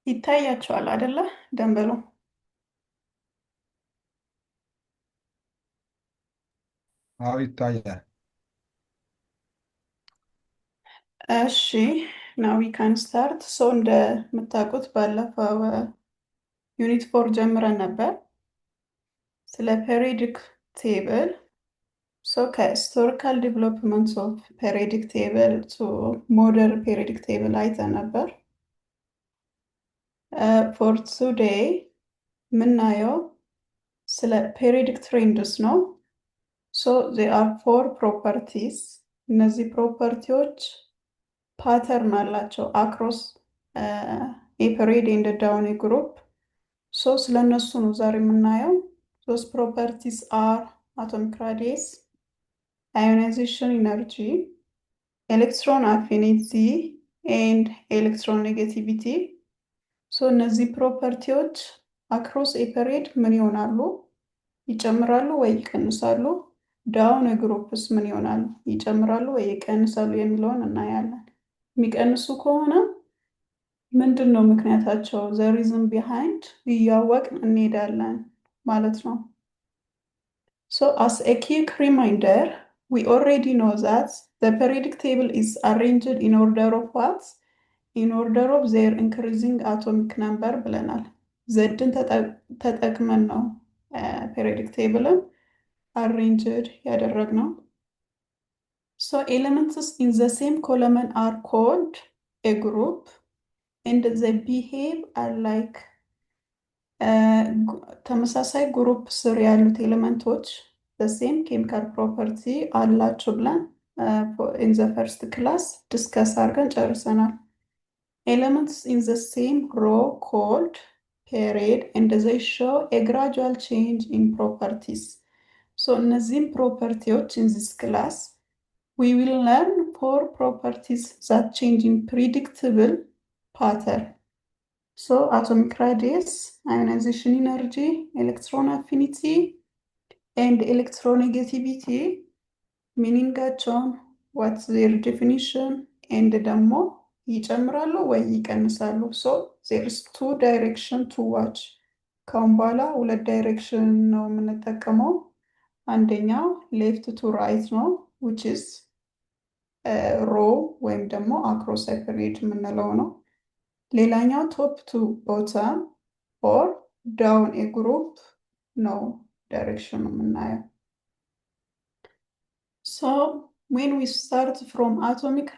ይታያቸዋል አይደለ? ደንበሉ። አዎ ይታያል። እሺ ናው ዊ ካን ስታርት። ሶ እንደምታውቁት ባለፈው ዩኒት 4 ጀምረን ነበር ስለ ፔሪዮዲክ ቴብል። ሶ ከሂስቶሪካል ዲቨሎፕመንት ኦፍ ፔሪዮዲክ ቴብል ቱ ሞደርን ፔሪዮዲክ ቴብል አይተን ነበር። ፎር ቱዴይ የምናየው ስለ ፔሪዮዲክ ትሬንድስ ነው። ሶ ዜር አር ፎር ፕሮፐርቲስ። እነዚህ ፕሮፐርቲዎች ፓተርን አላቸው አክሮስ ኤ ኤንድ ዳውን ግሩፕ። ሶ ስለነሱ ነው ዛሬ የምናየው። ሶስት ፕሮፐርቲስ አር አቶሚክ ራዲየስ፣ አዮናይዜሽን ኢነርጂ፣ ኤሌክትሮን አፊኒቲ ኤንድ ኤሌክትሮን ኔጌቲቪቲ። ሶ እነዚህ ፕሮፐርቲዎች አክሮስ ኤ ምን ይሆናሉ? ይጨምራሉ ወይ ይቀንሳሉ? ዳውን ግሩፕስ ምን ይሆናሉ? ይጨምራሉ ወይ ይቀንሳሉ የሚለውን እናያለን። የሚቀንሱ ከሆነ ምንድን ነው ምክንያታቸው? ዘ ሪዝን ቢሃይንድ እያወቅን እንሄዳለን ማለት ነው። ሶ አስ ኤ quick reminder, we already know that the periodic table is arranged in order of what? In order of their increasing atomic number ብለናል። ዘድን ተጠቅመን ነው ፔሪዮዲክ ቴብልን አሬንጅድ ያደረግነው። So elements in the same column are called a group and they behave alike. ተመሳሳይ ግሩፕ ስር ያሉት ኤሌመንቶች the same chemical property አላቸው ብለን in the first class ዲስከስ አድርገን ጨርሰናል። Elements in the same row called period and they show a gradual change in properties. So እነዚህም ፕሮፐርቲዎች in this class we will learn four properties that change in predictable pattern. So atomic radius, ionization energy, electron affinity, and electronegativity, meaning what's their definition, and ደግሞ ይጨምራሉ ወይ ይቀንሳሉ? So there's two direction to watch. ካሁን በኋላ ሁለት ዳይሬክሽን ነው የምንጠቀመው። አንደኛው ሌፍት ቱ ራይት ነው which is ሮ ወይም ደግሞ አክሮስ ፔሪድ የምንለው ነው። ሌላኛው ቶፕ ቱ ቦተም ኦር ዳውን ኤ ግሩፕ ነው ዳይሬክሽን የምናየው። ሶ when we start from atomic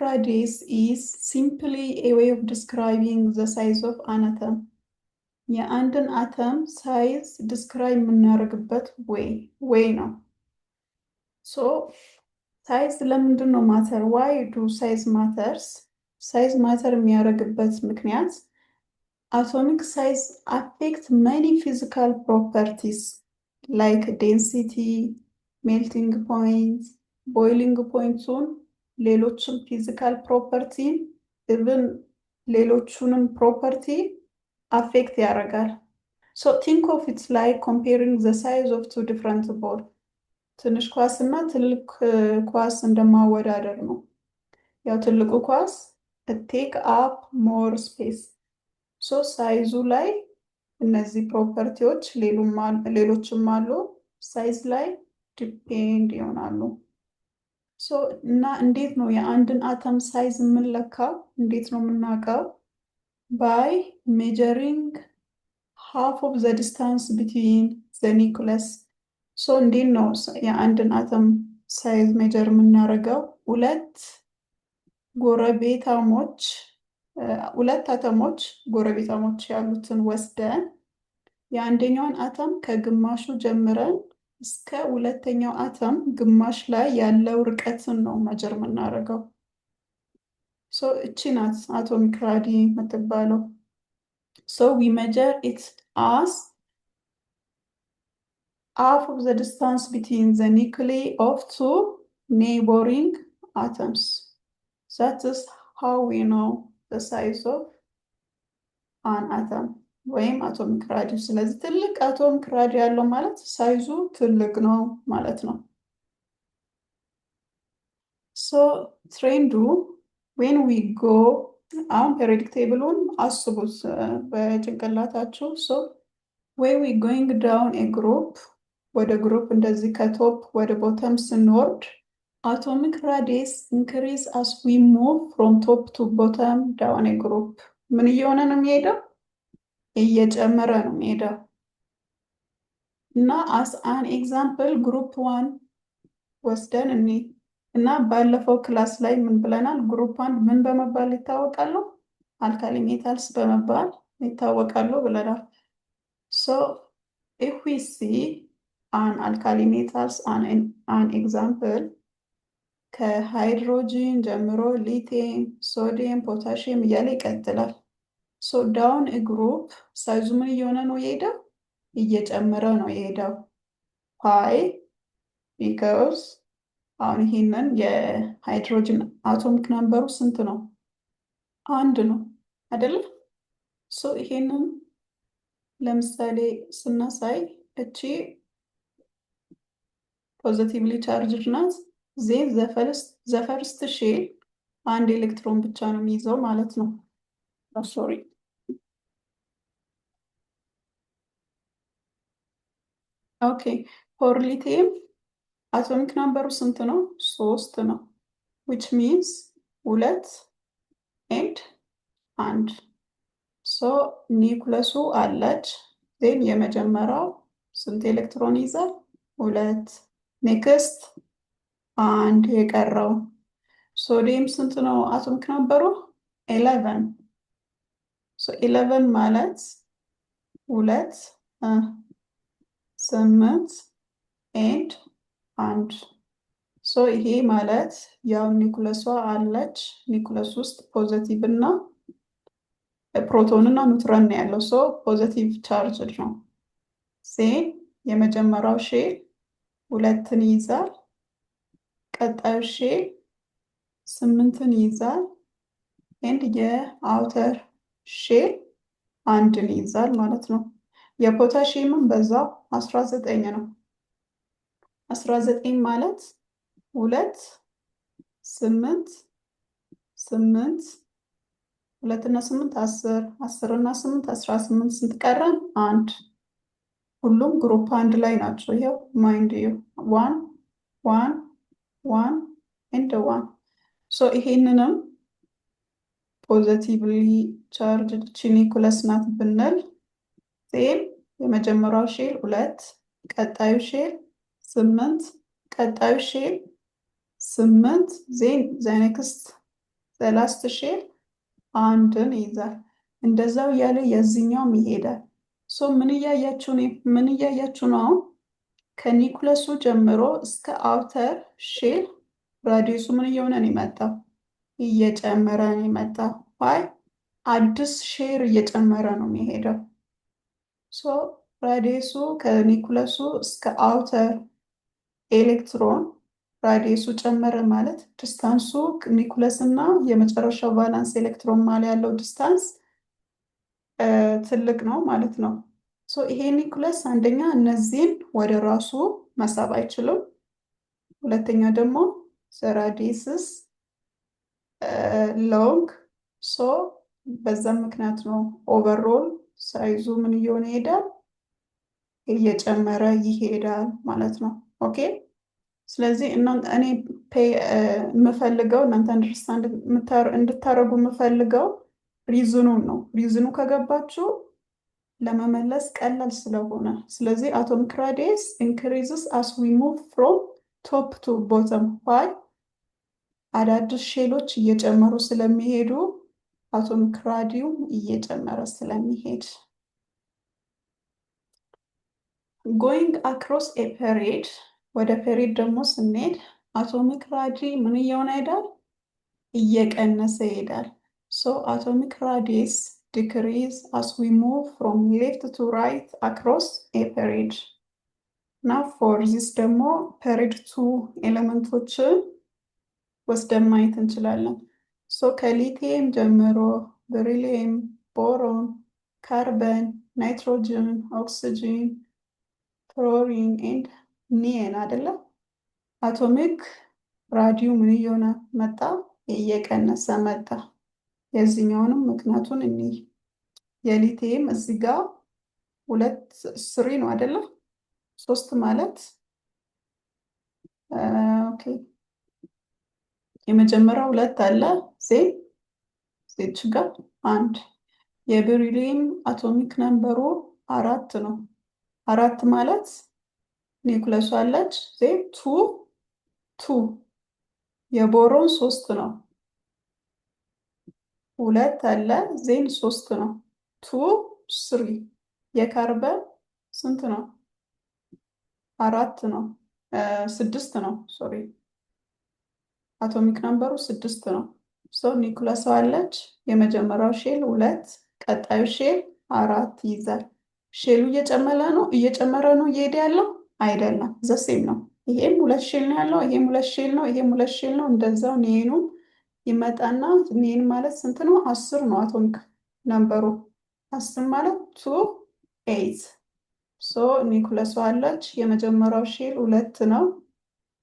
radius is simply a way of describing the size of an atom. የአንድን አተም ሳይዝ ዲስክራይብ የምናደርግበት ወይ ነው። ሶ ሳይዝ ለምንድን ነው ማተር? ዋይ ዱ ሳይዝ ማተርስ? ሳይዝ ማተር የሚያደርግበት ምክንያት atomic size affect many physical properties like density, melting point, boiling point ን ሌሎችም ፊዚካል ፕሮፐርቲ ኢቭን ሌሎቹንም ፕሮፐርቲ አፌክት ያደርጋል። ሶ ቲንክ ኦፍ ኢትስ ላይክ ኮምፔሪንግ ዘ ሳይዝ ኦፍ ቱ ዲፍረንት ቦል። ትንሽ ኳስ እና ትልቅ ኳስ እንደማወዳደር ነው። ያው ትልቁ ኳስ ቴክ አፕ ሞር ስፔስ። ሶ ሳይዙ ላይ እነዚህ ፕሮፐርቲዎች ሌሎችም አሉ ሳይዝ ላይ ዲፔንድ ይሆናሉ። ሶ እና እንዴት ነው የአንድን አተም ሳይዝ የምንለካው? እንዴት ነው የምናውቀው? ባይ ሜጀሪንግ ሃፍ ኦፍ ዘ ዲስታንስ ቢትዊን ዘ ኒውክለስ። ሶ እንዴት ነው የአንድን አተም ሳይዝ ሜጀር የምናደርገው? ሁለት አተሞች ጎረቤታሞች ያሉትን ወስደን የአንደኛውን አተም ከግማሹ ጀምረን እስከ ሁለተኛው አተም ግማሽ ላይ ያለው ርቀትን ነው መጀር የምናደርገው። ሶ እቺ ናት አቶሚክ ራዲ የምትባለው። ሶ ዊ መጀር ኢት አስ half of the distance between the nuclei of two neighboring atoms. That is how we know the size of an atom ወይም አቶሚክ ራዲ። ስለዚህ ትልቅ አቶሚክ ራዲ ያለው ማለት ሳይዙ ትልቅ ነው ማለት ነው። ሶ ትሬንዱ when we go አሁን ፔሪዮዲክ ቴብሉን አስቡት በጭንቅላታችሁ። ሶ ዌይ ዊ ጎይንግ ዳውን ኤ ግሩፕ፣ ወደ ግሩፕ እንደዚህ ከቶፕ ወደ ቦተም ስንወርድ አቶሚክ ራዲየስ ኢንክሪዝ አስ ዊ ሙቭ ፍሮም ቶፕ ቱ ቦተም ዳውን ኤ ግሩፕ። ምን እየሆነ ነው የሚሄደው? እየጨመረ ነው የሚሄደው። እና አስ አን ኤግዛምፕል ግሩፕ ዋን ወስደን እኔ እና ባለፈው ክላስ ላይ ምን ብለናል? ግሩፕ አንድ ምን በመባል ይታወቃሉ? አልካሊ ሜታልስ በመባል ይታወቃሉ ብለናል። ሶ ኢፍ ዊ ሲ አን አልካሊ ሜታልስ አን ኤግዛምፕል ከሃይድሮጂን ጀምሮ ሊቲየም፣ ሶዲየም፣ ፖታሽየም እያለ ይቀጥላል። ሶ ዳውን ግሩፕ ሳይዙ ምን እየሆነ ነው የሄደው? እየጨመረ ነው የሄደው። ፓይ ቢካውስ አሁን ይሄንን የሃይድሮጅን አቶሚክ ነምበሩ ስንት ነው? አንድ ነው አይደለም? ሶ ይሄንን ለምሳሌ ስናሳይ እቺ ፖዚቲቭሊ ቻርጅድ ናት። ዜን ዘፈርስት ሼል አንድ ኤሌክትሮን ብቻ ነው የሚይዘው ማለት ነው። ሶሪ ኦኬ። ፎር ሊቲየም አቶሚክ ናምበሩ ስንት ነው? 3 ነው። ዊች ሚንስ 2 ኤንድ 1። ሶ ኒውክለሱ አለች። ዜን የመጀመሪያው ስንት ኤሌክትሮን ይዛል? 2። ኔክስት 1 የቀረው። ሶዲየም ስንት ነው አቶሚክ ናምበሩ? 11። ሶ 11 ማለት 2 8 ኤንድ 1። ሶ ይሄ ማለት ያው ኒውክለሷ አለች። ኒውክለስ ውስጥ ፖዘቲቭ እና ፕሮቶን እና ኒውትረን ነው ያለው። ሶ ፖዘቲቭ ቻርጅድ ነው። ሴን የመጀመሪያው ሼል 2ን ይይዛል። ቀጣዩ ሼል 8ን ይይዛል። ኤንድ የአውተር ሼል 1ን ይይዛል ማለት ነው። የፖታሽየምን በዛው 19 ነው። 19 ማለት 2 8 8 2 እና 8 10 10 እና 8 18 ስንት ቀረን? 1። ሁሉም ግሩፕ አንድ ላይ ናቸው። ይሄው ማይንድ ዩ 1 1 1 ኤንድ 1። ሶ ይሄንንም ፖዚቲቭሊ ቻርጅድ ኒውክለስ ናት ብንል ዜን የመጀመሪያው ሼል 2፣ ቀጣዩ ሼል 8፣ ቀጣዩ ሼል 8 ዜን ዘኔክስት ዘላስት ሼል 1ን ይይዛል። እንደዛው እያለ የዚህኛውም ይሄዳል። ሶ ምን እያያችሁ ነው? አሁን ከኒውክለሱ ጀምሮ እስከ አውተር ሼል ራዲየሱ ምን እየሆነ ነው የመጣው? እየጨመረ ነው የመጣው። ዋይ? አዲስ ሼር እየጨመረ ነው የሚሄደው። ሶ ራዲየሱ ከኒውክለሱ እስከ አውተር ኤሌክትሮን ራዲየሱ ጨመረ ማለት ዲስታንሱ ኒውክለስ እና የመጨረሻው ቫላንስ ኤሌክትሮን ማለት ያለው ዲስታንስ ትልቅ ነው ማለት ነው። ሶ ይሄ ኒውክለስ አንደኛ እነዚህን ወደ ራሱ መሳብ አይችልም። ሁለተኛ ደግሞ ራዲየስስ ሎንግ። ሶ በዛም ምክንያት ነው ኦቨርኦል ሳይዙ ምን እየሆነ ይሄዳል? እየጨመረ ይሄዳል ማለት ነው። ኦኬ። ስለዚህ እኔ የምፈልገው እናንተ አንደርስታንድ እንድታረጉ የምፈልገው ሪዝኑን ነው። ሪዝኑ ከገባችሁ ለመመለስ ቀላል ስለሆነ፣ ስለዚህ አቶሚክ ራዲየስ ኢንክሪዝስ አስ ዊ ሙቭ ፍሮም ቶፕ ቱ ቦተም። ዋይ? አዳዲስ ሼሎች እየጨመሩ ስለሚሄዱ አቶሚክ ራዲዩ እየጨመረ ስለሚሄድ። ጎይንግ አክሮስ ኤ ፔሪድ፣ ወደ ፔሪድ ደግሞ ስንሄድ አቶሚክ ራዲ ምን እየሆነ ይሄዳል? እየቀነሰ ይሄዳል። ሶ አቶሚክ ራዲየስ ዲክሪዝ አስ ዊ ሙቭ ፍሮም ሌፍት ቱ ራይት አክሮስ ኤ ፔሪድ። እና ፎር ዚስ ደግሞ ፔሪድ 2 ኤሌመንቶችን ወስደን ማየት እንችላለን። ሶ ከሊቲየም ጀምሮ ቤሪሊየም፣ ቦሮን፣ ካርበን፣ ናይትሮጅን፣ ኦክሲጂን፣ ፍሎሪን ኤንድ ኒየን አይደለም። አቶሚክ ራዲዩ ምን እየሆነ መጣ? እየቀነሰ መጣ። የዚህኛውንም ምክንያቱን እኒ የሊቲየም እዚህ ጋር 3 ነው አይደለ? 3 ማለት ኦኬ የመጀመሪያው 2 አለ ዜች ጋር 1 የቤሪሊየም አቶሚክ ነምበሩ 4 ነው። 4 ማለት ኒውክለሱ አለች ዜን 2 የቦሮን 3 ነው። 2 አለ ዜን 3 ነው። 3 የካርበን ስንት ነው? 4 ነው። 6 ነው። ሶሪ አቶሚክ ነምበሩ 6 ነው። ኒውክለስ አለች የመጀመሪያው ሼል 2 ቀጣዩ ሼል 4 ይይዛል። ሼሉ እየጨመረ ነው እየሄደ ያለው አይደለም፣ ዘሴም ነው። ይሄም 2 ሼል ነው ያለው፣ ይሄም 2 ሼል ነው፣ ይሄም 2 ሼል ነው። እንደዛው ኔኑ ይመጣና ኔን ማለት ስንት ነው? 10 ነው። አቶሚክ ነምበሩ 10 ማለት 2 8 ኒውክለስ አለች የመጀመሪያው ሼል 2 ነው።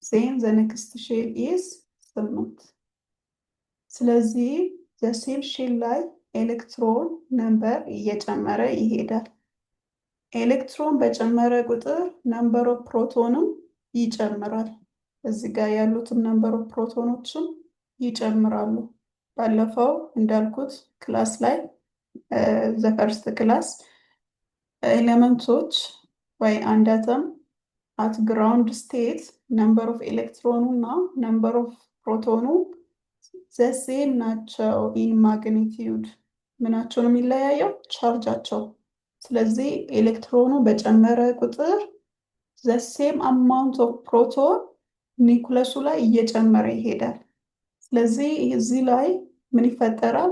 ዜን ዘ ኔክስት ሼል ኢዝ 8። ስለዚህ ዘሴም ሼል ላይ ኤሌክትሮን ነምበር እየጨመረ ይሄዳል። ኤሌክትሮን በጨመረ ቁጥር ነምበር ኦፍ ፕሮቶንም ይጨምራል። እዚህ ጋር ያሉትን ነምበር ኦፍ ፕሮቶኖችም ይጨምራሉ። ባለፈው እንዳልኩት ክላስ ላይ ዘፈርስት ክላስ ኤሌመንቶች ወይ አንድ አተም አት ግራውንድ ስቴት ነምበር ኦፍ ኤሌክትሮኑ እና ነምበር ኦፍ ፕሮቶኑ ዘሴም ናቸው። ኢን ማግኒቲዩድ ምናቸው ነው የሚለያየው? ቻርጃቸው። ስለዚህ ኤሌክትሮኑ በጨመረ ቁጥር ዘሴም አማውንት ኦፍ ፕሮቶን ኒውክለሱ ላይ እየጨመረ ይሄዳል። ስለዚህ እዚህ ላይ ምን ይፈጠራል?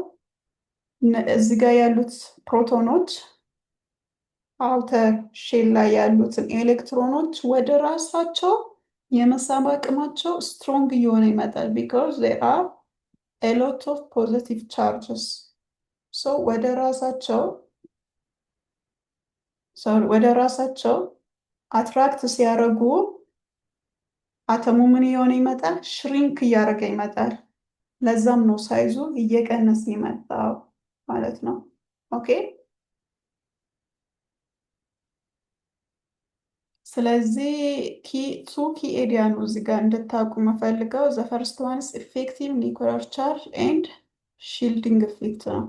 እዚህ ጋር ያሉት ፕሮቶኖች አውተር ሼል ላይ ያሉትን ኤሌክትሮኖች ወደ ራሳቸው የመሳብ አቅማቸው ስትሮንግ እየሆነ ይመጣል። ቢካዝ ዜር አር ኤ ሎት ኦፍ ፖዚቲቭ ቻርጅስ ወደ ራሳቸው አትራክት ሲያደርጉ አተሙ ምን እየሆነ ይመጣል? ሽሪንክ እያደረገ ይመጣል። ለዛም ነው ሳይዙ እየቀነሰ ይመጣው ማለት ነው። ኦኬ ስለዚህ ቱ ኪ ኤሪያ ነው እዚህ ጋር እንድታውቁ መፈልገው። ዘ ፈርስት ዋንስ ኢፌክቲቭ ኒውክሊየር ቻርጅ ኤንድ ሺልዲንግ ኢፌክት ነው።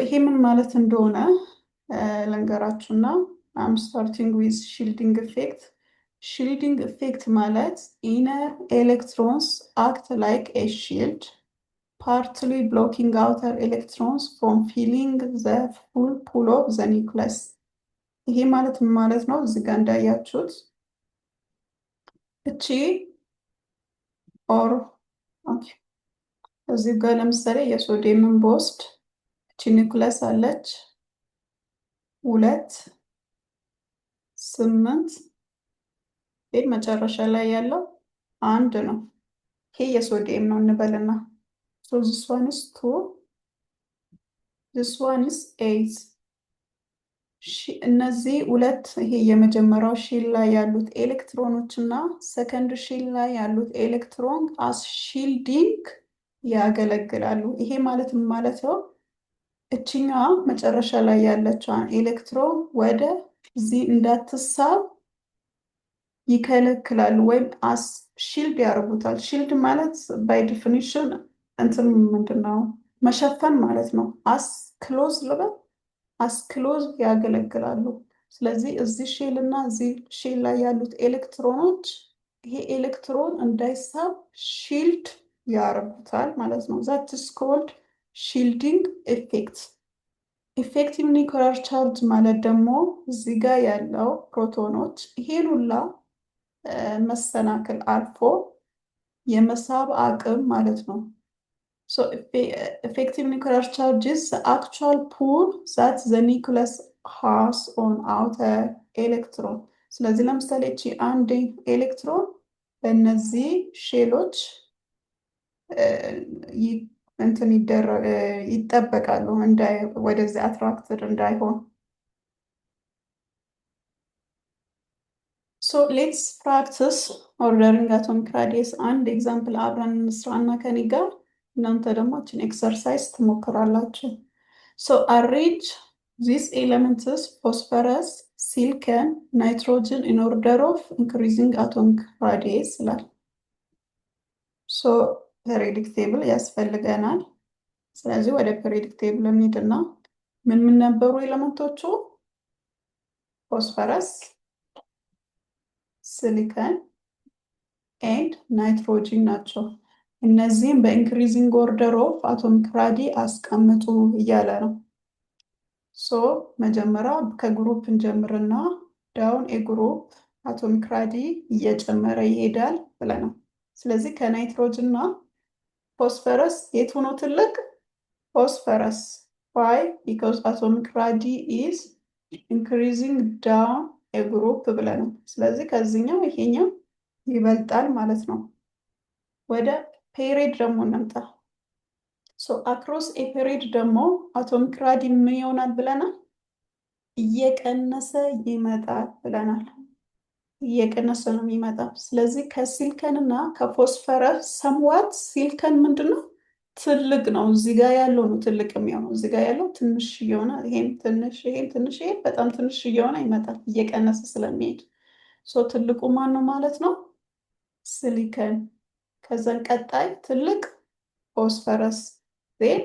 ይሄ ምን ማለት እንደሆነ ልንገራችሁና አም ስታርቲንግ ዊዝ ሺልዲንግ ኢፌክት። ሺልዲንግ ኢፌክት ማለት ኢነር ኤሌክትሮንስ አክት ላይክ ኤ ሺልድ ፓርትሊ ብሎኪንግ አውተር ኤሌክትሮንስ ፍሮም ፊሊንግ ዘ ፉል ፑል ኦፍ ዘ ኒውክለስ። ይሄ ማለት ምን ማለት ነው? እዚህ ጋር እንዳያችሁት እቺ ኦር ኦኬ እዚህ ጋር ለምሳሌ የሶዲየምን በወስድ እቺ ኒውክለስ አለች 2 8 ይህ መጨረሻ ላይ ያለው 1 ነው። ይሄ የሶዲየም ነው እንበልና this one is 2 this one is 8 እነዚህ 2 ይሄ የመጀመሪያው ሼል ላይ ያሉት ኤሌክትሮኖች እና ሰከንድ ሼል ላይ ያሉት ኤሌክትሮን አስ ሺልዲንግ ያገለግላሉ። ይሄ ማለት ምን ማለት ነው? እቺኛዋ መጨረሻ ላይ ያለችዋን ኤሌክትሮን ወደ እዚህ እንዳትሳብ ይከለክላሉ ወይም አስ ሺልድ ያደርጉታል። ሺልድ ማለት ባይ ዲፊኒሽን እንትን ምንድነው መሸፈን ማለት ነው። አስ ክሎዝ ልበል አስ ክሎዝ ያገለግላሉ። ስለዚህ እዚህ ሼል እና እዚህ ሼል ላይ ያሉት ኤሌክትሮኖች ይሄ ኤሌክትሮን እንዳይሳብ ሺልድ ያደርጉታል ማለት ነው። ዛት ኢዝ ኮልድ ሺልዲንግ ኢፌክት። ኢፌክቲቭ ኒውክሊየር ቻርጅ ማለት ደግሞ እዚህ ጋር ያለው ፕሮቶኖች ይሄን ሁላ መሰናክል አልፎ የመሳብ አቅም ማለት ነው። effective nuclear charge is the actual pull that the nucleus has on outer electron። ስለዚህ ለምሳሌ እቺ አንድ ኤሌክትሮን በእነዚህ ሼሎች እንትን ይጠበቃሉ ወደዚህ አትራክትድ እንዳይሆን። ሌትስ ፕራክቲስ ኦርደሪንግ አቶሚክ ራዲየስ። አንድ ኤግዛምፕል አብረን እንስራና ከኔ ጋር እናንተ ደግሞ ችን ኤክሰርሳይዝ ትሞክራላችሁ። ሶ አሬንጅ ዚስ ኤሌመንትስ ፎስፈረስ፣ ሲሊከን፣ ናይትሮጅን ኢን ኦርደር ኦፍ ኢንክሪዚንግ አቶሚክ ራዲየስ ይላል። ሶ ፔሪዮዲክ ቴብል ያስፈልገናል። ስለዚህ ወደ ፔሪዮዲክ ቴብል እንሂድና ምን ነበሩ ኤሌመንቶቹ? ፎስፈረስ፣ ሲሊከን ኤንድ ናይትሮጂን ናቸው። እነዚህም በኢንክሪዚንግ ኦርደር ኦፍ አቶሚክ ራዲ አስቀምጡ እያለ ነው። ሶ መጀመሪያ ከግሩፕ እንጀምርና ዳውን ግሩፕ አቶሚክ ራዲ እየጨመረ ይሄዳል ብለናል። ስለዚህ ከናይትሮጅን እና ፎስፈረስ የቱ ነው ትልቅ? ፎስፈረስ። ዋይ? ቢኮዝ አቶሚክ ራዲ ኢዝ ኢንክሪዚንግ ዳውን ግሩፕ ብለናል። ስለዚህ ከዚህኛው ይሄኛው ይበልጣል ማለት ነው። ወደ ፔሪድ ደግሞ እንምጣ። ሶ አክሮስ ኤ ፔሪድ ደግሞ አቶሚክ ራዲ ምን ይሆናል ብለናል? እየቀነሰ ይመጣል ብለናል። እየቀነሰ ነው የሚመጣው። ስለዚህ ከሲሊከን እና ከፎስፈረስ ሰምዋት ሲሊከን ምንድን ነው? ትልቅ ነው። እዚህ ጋር ያለው ነው ትልቅ የሚሆነው። እዚህ ጋር ያለው ትንሽ እየሆነ ይሄም ትንሽ ይሄም ትንሽ ይሄም በጣም ትንሽ እየሆነ ይመጣል እየቀነሰ ስለሚሄድ። ሶ ትልቁ ማን ነው ማለት ነው? ሲሊከን። ከዛን ቀጣይ ትልቅ ፎስፈረስ ዜን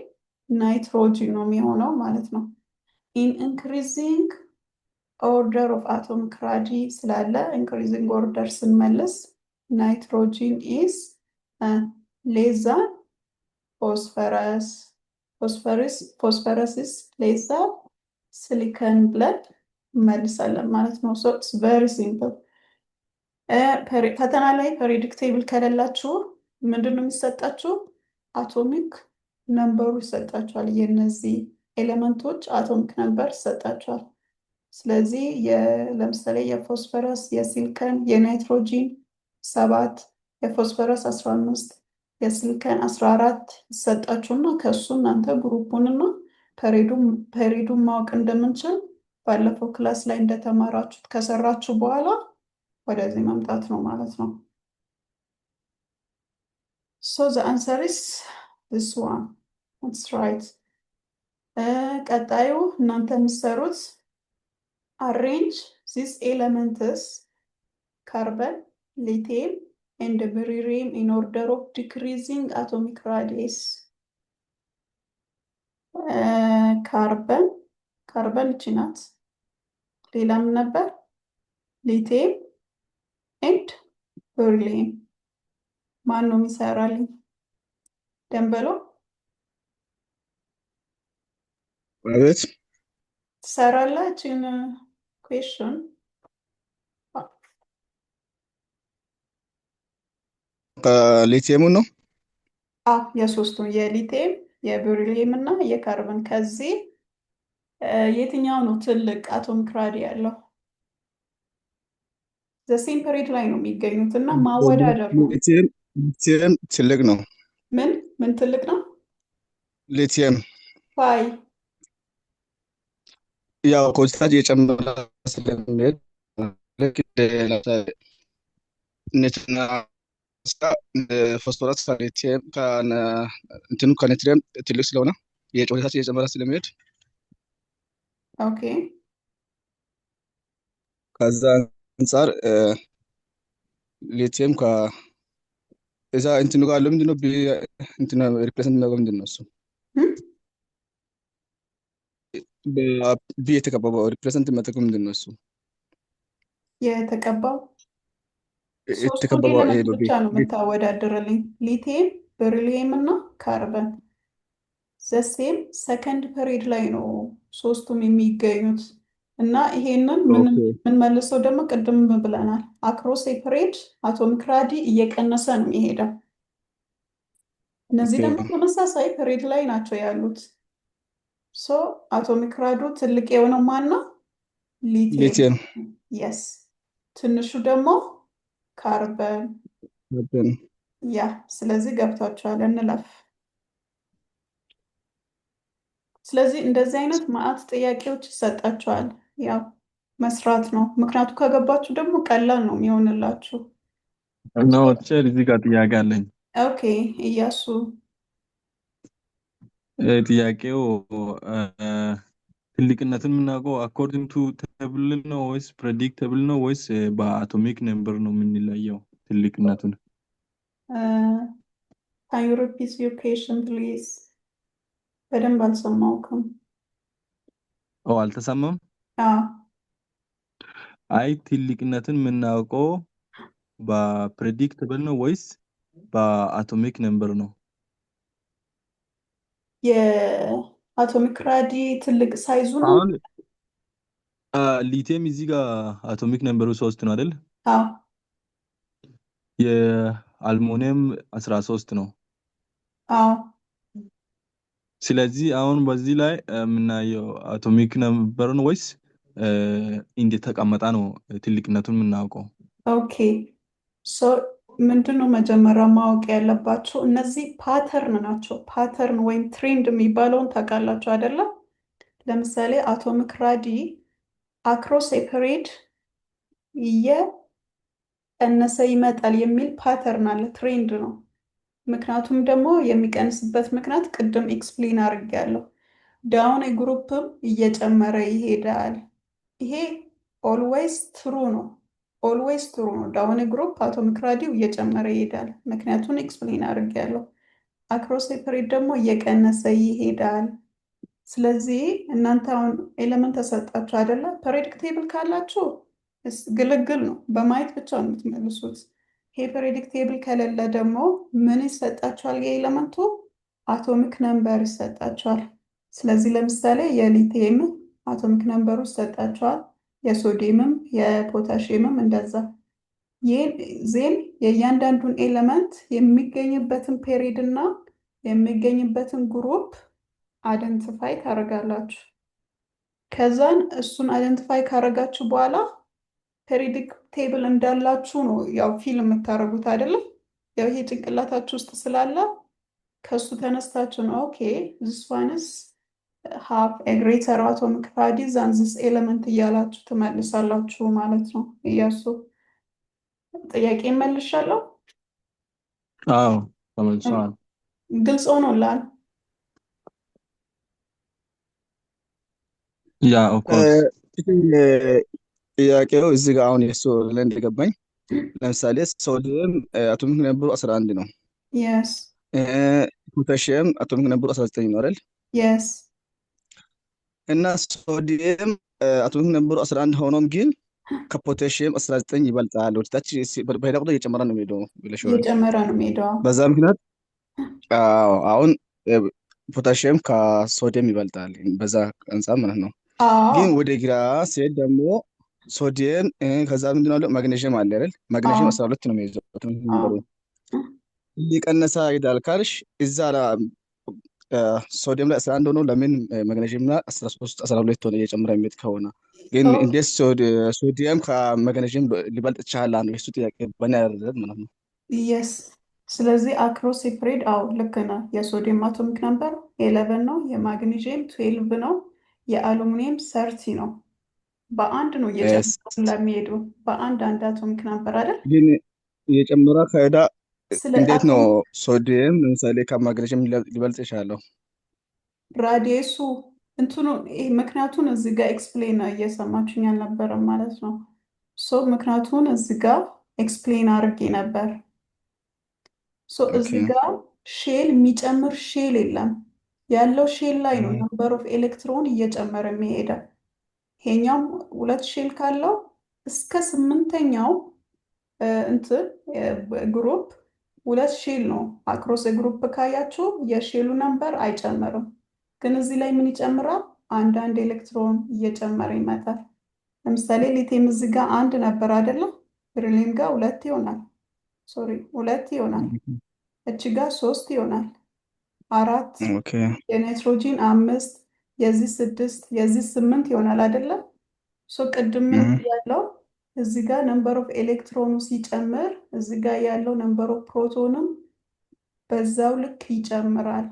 ናይትሮጂን ነው የሚሆነው ማለት ነው። ኢን ኢንክሪዚንግ ኦርደር ኦፍ አቶሚክ ራዲ ስላለ ኢንክሪዚንግ ኦርደር ስንመልስ ናይትሮጂን ኢዝ ሌስ ዛን ፎስፈረስ፣ ፎስፈረስ ኢዝ ሌስ ዛን ሲሊከን ብለን እንመልሳለን ማለት ነው። ሶ ኢትስ ቨሪ ሲምፕል። ፈተና ላይ ፔሪዮዲክ ቴብል ከሌላችሁ ምንድን ነው የሚሰጣችሁ? አቶሚክ ነምበሩ ይሰጣችኋል። የነዚህ ኤሌመንቶች አቶሚክ ነምበር ይሰጣችኋል። ስለዚህ ለምሳሌ የፎስፈረስ፣ የሲሊከን፣ የናይትሮጂን 7፣ የፎስፈረስ 15፣ የሲሊከን 14 ይሰጣችሁና ከሱ እናንተ ግሩፑንና ፔሪዱን ማወቅ እንደምንችል ባለፈው ክላስ ላይ እንደተማራችሁት ከሰራችሁ በኋላ ወደዚህ መምጣት ነው ማለት ነው። So the answer is this one. That's right. ቀጣዩ እናንተ የምትሰሩት arrange these elements carbon, lithium and barium in order of decreasing atomic radius. ካርበን እቺ ናት። ሌላ ምን ነበር? ሊቲየም ኤንድ በሪሊየም። ማን ነው የሚሰራልኝ? ደንበሎ አቤት። ትሰራለህ እቺን ኩዌሽን? ሊቲየሙ ነው። የሶስቱም የሊቲየም፣ የበሪሊየም እና የካርበን። ከዚህ የትኛው ነው ትልቅ አቶሚክ ራዲ ያለው? ዘሴም ፔሪድ ላይ ነው የሚገኙት እና ማወዳደር ነው። ሊቲየም ትልቅ ነው። ምን ትልቅ ነው? ሊቲየም ዋይ? ያው ኮንስታንት እየጨመረ ስለሚሄድ ልክ ኔትና ፎስፎረስ ከሊቲየም እንትኑ ከኔትሪየም ትልቅ ስለሆነ የጮታቸው እየጨመረ ስለሚሄድ ኦኬ። ከዛ አንጻር ሊቲየም ከዛ እንትኑ ጋር አለው። ምንድነው እንትኑ ሪፕሌስመንት ነው? ምንድነው እሱ? ቢ የተቀባው ሪፕሬዘንት መጠቀም ምንድን ነው እሱ? የተቀባው ሶስቱን የተቀባው ኤሌመንት ብቻ ነው የምታወዳድርልኝ። ሊቲየም፣ በሪሊየም እና ካርበን ዘሴም ሰከንድ ፔሪድ ላይ ነው ሶስቱም የሚገኙት እና ይሄንን ምን መልሰው ደግሞ ቅድም ብለናል። አክሮስ ፔሪድ አቶሚክ ራዲ እየቀነሰ ነው የሚሄደው። እነዚህ ደግሞ ተመሳሳይ ፔሪድ ላይ ናቸው ያሉት። ሶ አቶሚክ ራዱ ትልቅ የሆነው ማን ነው? ሊቲየም። የስ ትንሹ ደግሞ ካርበን። ያ ስለዚህ ገብቷቸዋል። እንለፍ። ስለዚህ እንደዚህ አይነት ማዕት ጥያቄዎች ይሰጣቸዋል። ያው መስራት ነው። ምክንያቱ ከገባችሁ ደግሞ ቀላል ነው የሚሆንላችሁ። ነው ቲቸር፣ እዚህ ጋር ጥያቄ አለኝ። ኦኬ እያሱ ጥያቄው ትልቅነትን የምናውቀው አኮርዲንግ ቱ ተብል ነው ወይስ ፕሬዲክተብል ነው ወይስ በአቶሚክ ነምበር ነው የምንለየው ትልቅነቱን? Can you repeat your question, please? በደንብ አልሰማሁም። አልተሰማም? አዎ አይ ትልቅነትን የምናውቀው በፕሬዲክተብል ነው ወይስ በአቶሚክ ነምበር ነው? የአቶሚክ ራዲ ትልቅ ሳይዙ ነው። አሁን ሊቲየም እዚህ ጋር አቶሚክ ነምበሩ 3 ነው አይደል? አዎ የአልሙኒየም 13 ነው። አዎ ስለዚህ አሁን በዚህ ላይ የምናየው አቶሚክ ነምበር ነው ወይስ እንዴት ተቀመጣ ነው ትልቅነቱን የምናውቀው? ኦኬ ሶ ምንድነው መጀመሪያ ማወቅ ያለባቸው እነዚህ ፓተርን ናቸው። ፓተርን ወይም ትሬንድ የሚባለውን ታውቃላችሁ አይደለም? ለምሳሌ አቶሚክ ራዲ አክሮስ ኤ ፔሪድ እየቀነሰ ይመጣል የሚል ፓተርን አለ፣ ትሬንድ ነው። ምክንያቱም ደግሞ የሚቀንስበት ምክንያት ቅድም ኤክስፕሌን አድርጌያለሁ። ዳውን ግሩፕም እየጨመረ ይሄዳል። ይሄ ኦልዌይስ ትሩ ነው። ኦልዌይስ ትሩ ነው። ዳውን ግሩፕ አቶሚክ ራዲው እየጨመረ ይሄዳል። ምክንያቱን ኤክስፕሌን አድርጌያለሁ። አክሮስ ፔሪድ ደግሞ እየቀነሰ ይሄዳል። ስለዚህ እናንተ አሁን ኤሌመንት ተሰጣችሁ አይደለ? ፔሪዮዲክ ቴብል ካላችሁ ግልግል ነው፣ በማየት ብቻ ነው የምትመልሱት። ይሄ ፔሪዮዲክ ቴብል ከሌለ ደግሞ ምን ይሰጣችኋል? የኤሌመንቱ አቶሚክ ነምበር ይሰጣችኋል። ስለዚህ ለምሳሌ የሊቲየም አቶሚክ ነምበሩ ይሰጣችኋል፣ የሶዲየምም የፖታሽየምም እንደዛ። ዜን የእያንዳንዱን ኤሌመንት የሚገኝበትን ፔሪድ እና የሚገኝበትን ግሩፕ አይደንቲፋይ ታደርጋላችሁ። ከዛን እሱን አይደንቲፋይ ካደረጋችሁ በኋላ ፔሪዮዲክ ቴብል እንዳላችሁ ነው ያው ፊልም የምታደርጉት አይደለም? ያው ይሄ ጭንቅላታችሁ ውስጥ ስላለ ከሱ ተነስታችሁ ነው ኦኬ ዚስ ዋንስ ሃቭ ኤ ግሬተር አቶሚክ ራዲ ዛን ዚስ ኤሌመንት እያላችሁ ትመልሳላችሁ ማለት ነው። እያሱ ጥያቄ መልሻለሁ? አዎ ተመልሷል። ግልጽ ሆኖላል? ያ ኦፍ ኮርስ ጥያቄው እዚህ ጋር አሁን የሱ ላይ እንደገባኝ ለምሳሌ ሶዲየም አቶሚክ ነምበሩ 11 ነው። የስ ፖታሽየም አቶሚክ ነምበሩ 19 ነው አይደል? የስ እና ሶዲየም አቶሚክ ነምበሩ 11 ሆኖም ግን ከፖታሽየም 19 ይበልጣል። ወደታች በሄዳ ቁጥር እየጨመረ ነው የሚሄደው ብለሽዋል። እየጨመረ ነው የሚሄደው። በዛ ምክንያት አሁን ፖታሽየም ከሶዲየም ይበልጣል በዛ አንጻር ማለት ነው። ግን ወደ ግራ ሲሄድ ደግሞ ሶዲየም ከዛ ምንድን ነው ማግኔዥየም አለ አይደል? ማግኔዥየም 12 ነው የሚይዘው ነምበሩ። እየቀነሰ ይሄዳል ካልሽ እዛ ሶዲየም ላይ 11 ሆኖ ለምን ማግኔዥየም ላይ 13 12 ሆነ እየጨመረ የሚሄድ ከሆነ ግን እንዴት ሶዲየም ከማግኔዥየም ሊበልጥ ይችላል ነው የሱ ጥያቄ በእኔ ያደረገ ማለት ነው። የስ ስለዚህ አክሮስ ፔሪድ አዎ ልክ ነው። የሶዲየም አቶሚክ ነምበር 11 ነው፣ የማግኔዥየም 12 ነው፣ የአሉሚኒየም 30 ነው። በአንድ ነው እየጨመሩ ለሚሄዱ በአንድ አቶሚክ ነምበር አይደል? ግን እየጨመረ ከሄዳ እንዴት ነው ሶዲየም ለምሳሌ ከማግኔዥየም ሊበልጥ ይችላል? ራዲየሱ እንትኑ ምክንያቱን እዚህ ጋር ኤክስፕሌን እየሰማችሁኝ አልነበረም ማለት ነው። ምክንያቱን እዚህ ጋር ኤክስፕሌን አድርጌ ነበር። እዚህ ጋር ሼል የሚጨምር ሼል የለም። ያለው ሼል ላይ ነው ነምበር ኦፍ ኤሌክትሮን እየጨመረ የሚሄደው። ይሄኛውም 2 ሼል ካለው እስከ 8ኛው እንትን ግሩፕ 2 ሼል ነው። አክሮስ ግሩፕ ካያችሁ የሼሉ ነምበር አይጨምርም። ግን እዚህ ላይ ምን ይጨምራል? አንዳንድ ኤሌክትሮን እየጨመረ ይመጣል። ለምሳሌ ሊቲየም እዚህ ጋር 1 ነበር አይደለም? ቤሪሊየም ጋር 2 ይሆናል። ሶሪ 2 ይሆናል። እቺ ጋር 3 ይሆናል። 4 የናይትሮጂን 5 የዚህ 6 የዚህ 8 ይሆናል አይደለም? ቅድም ያለው እዚህ ጋር ነምበር ኦፍ ኤሌክትሮኑ ሲጨምር እዚህ ጋር ያለው ነምበር ኦፍ ፕሮቶንም በዛው ልክ ይጨምራል።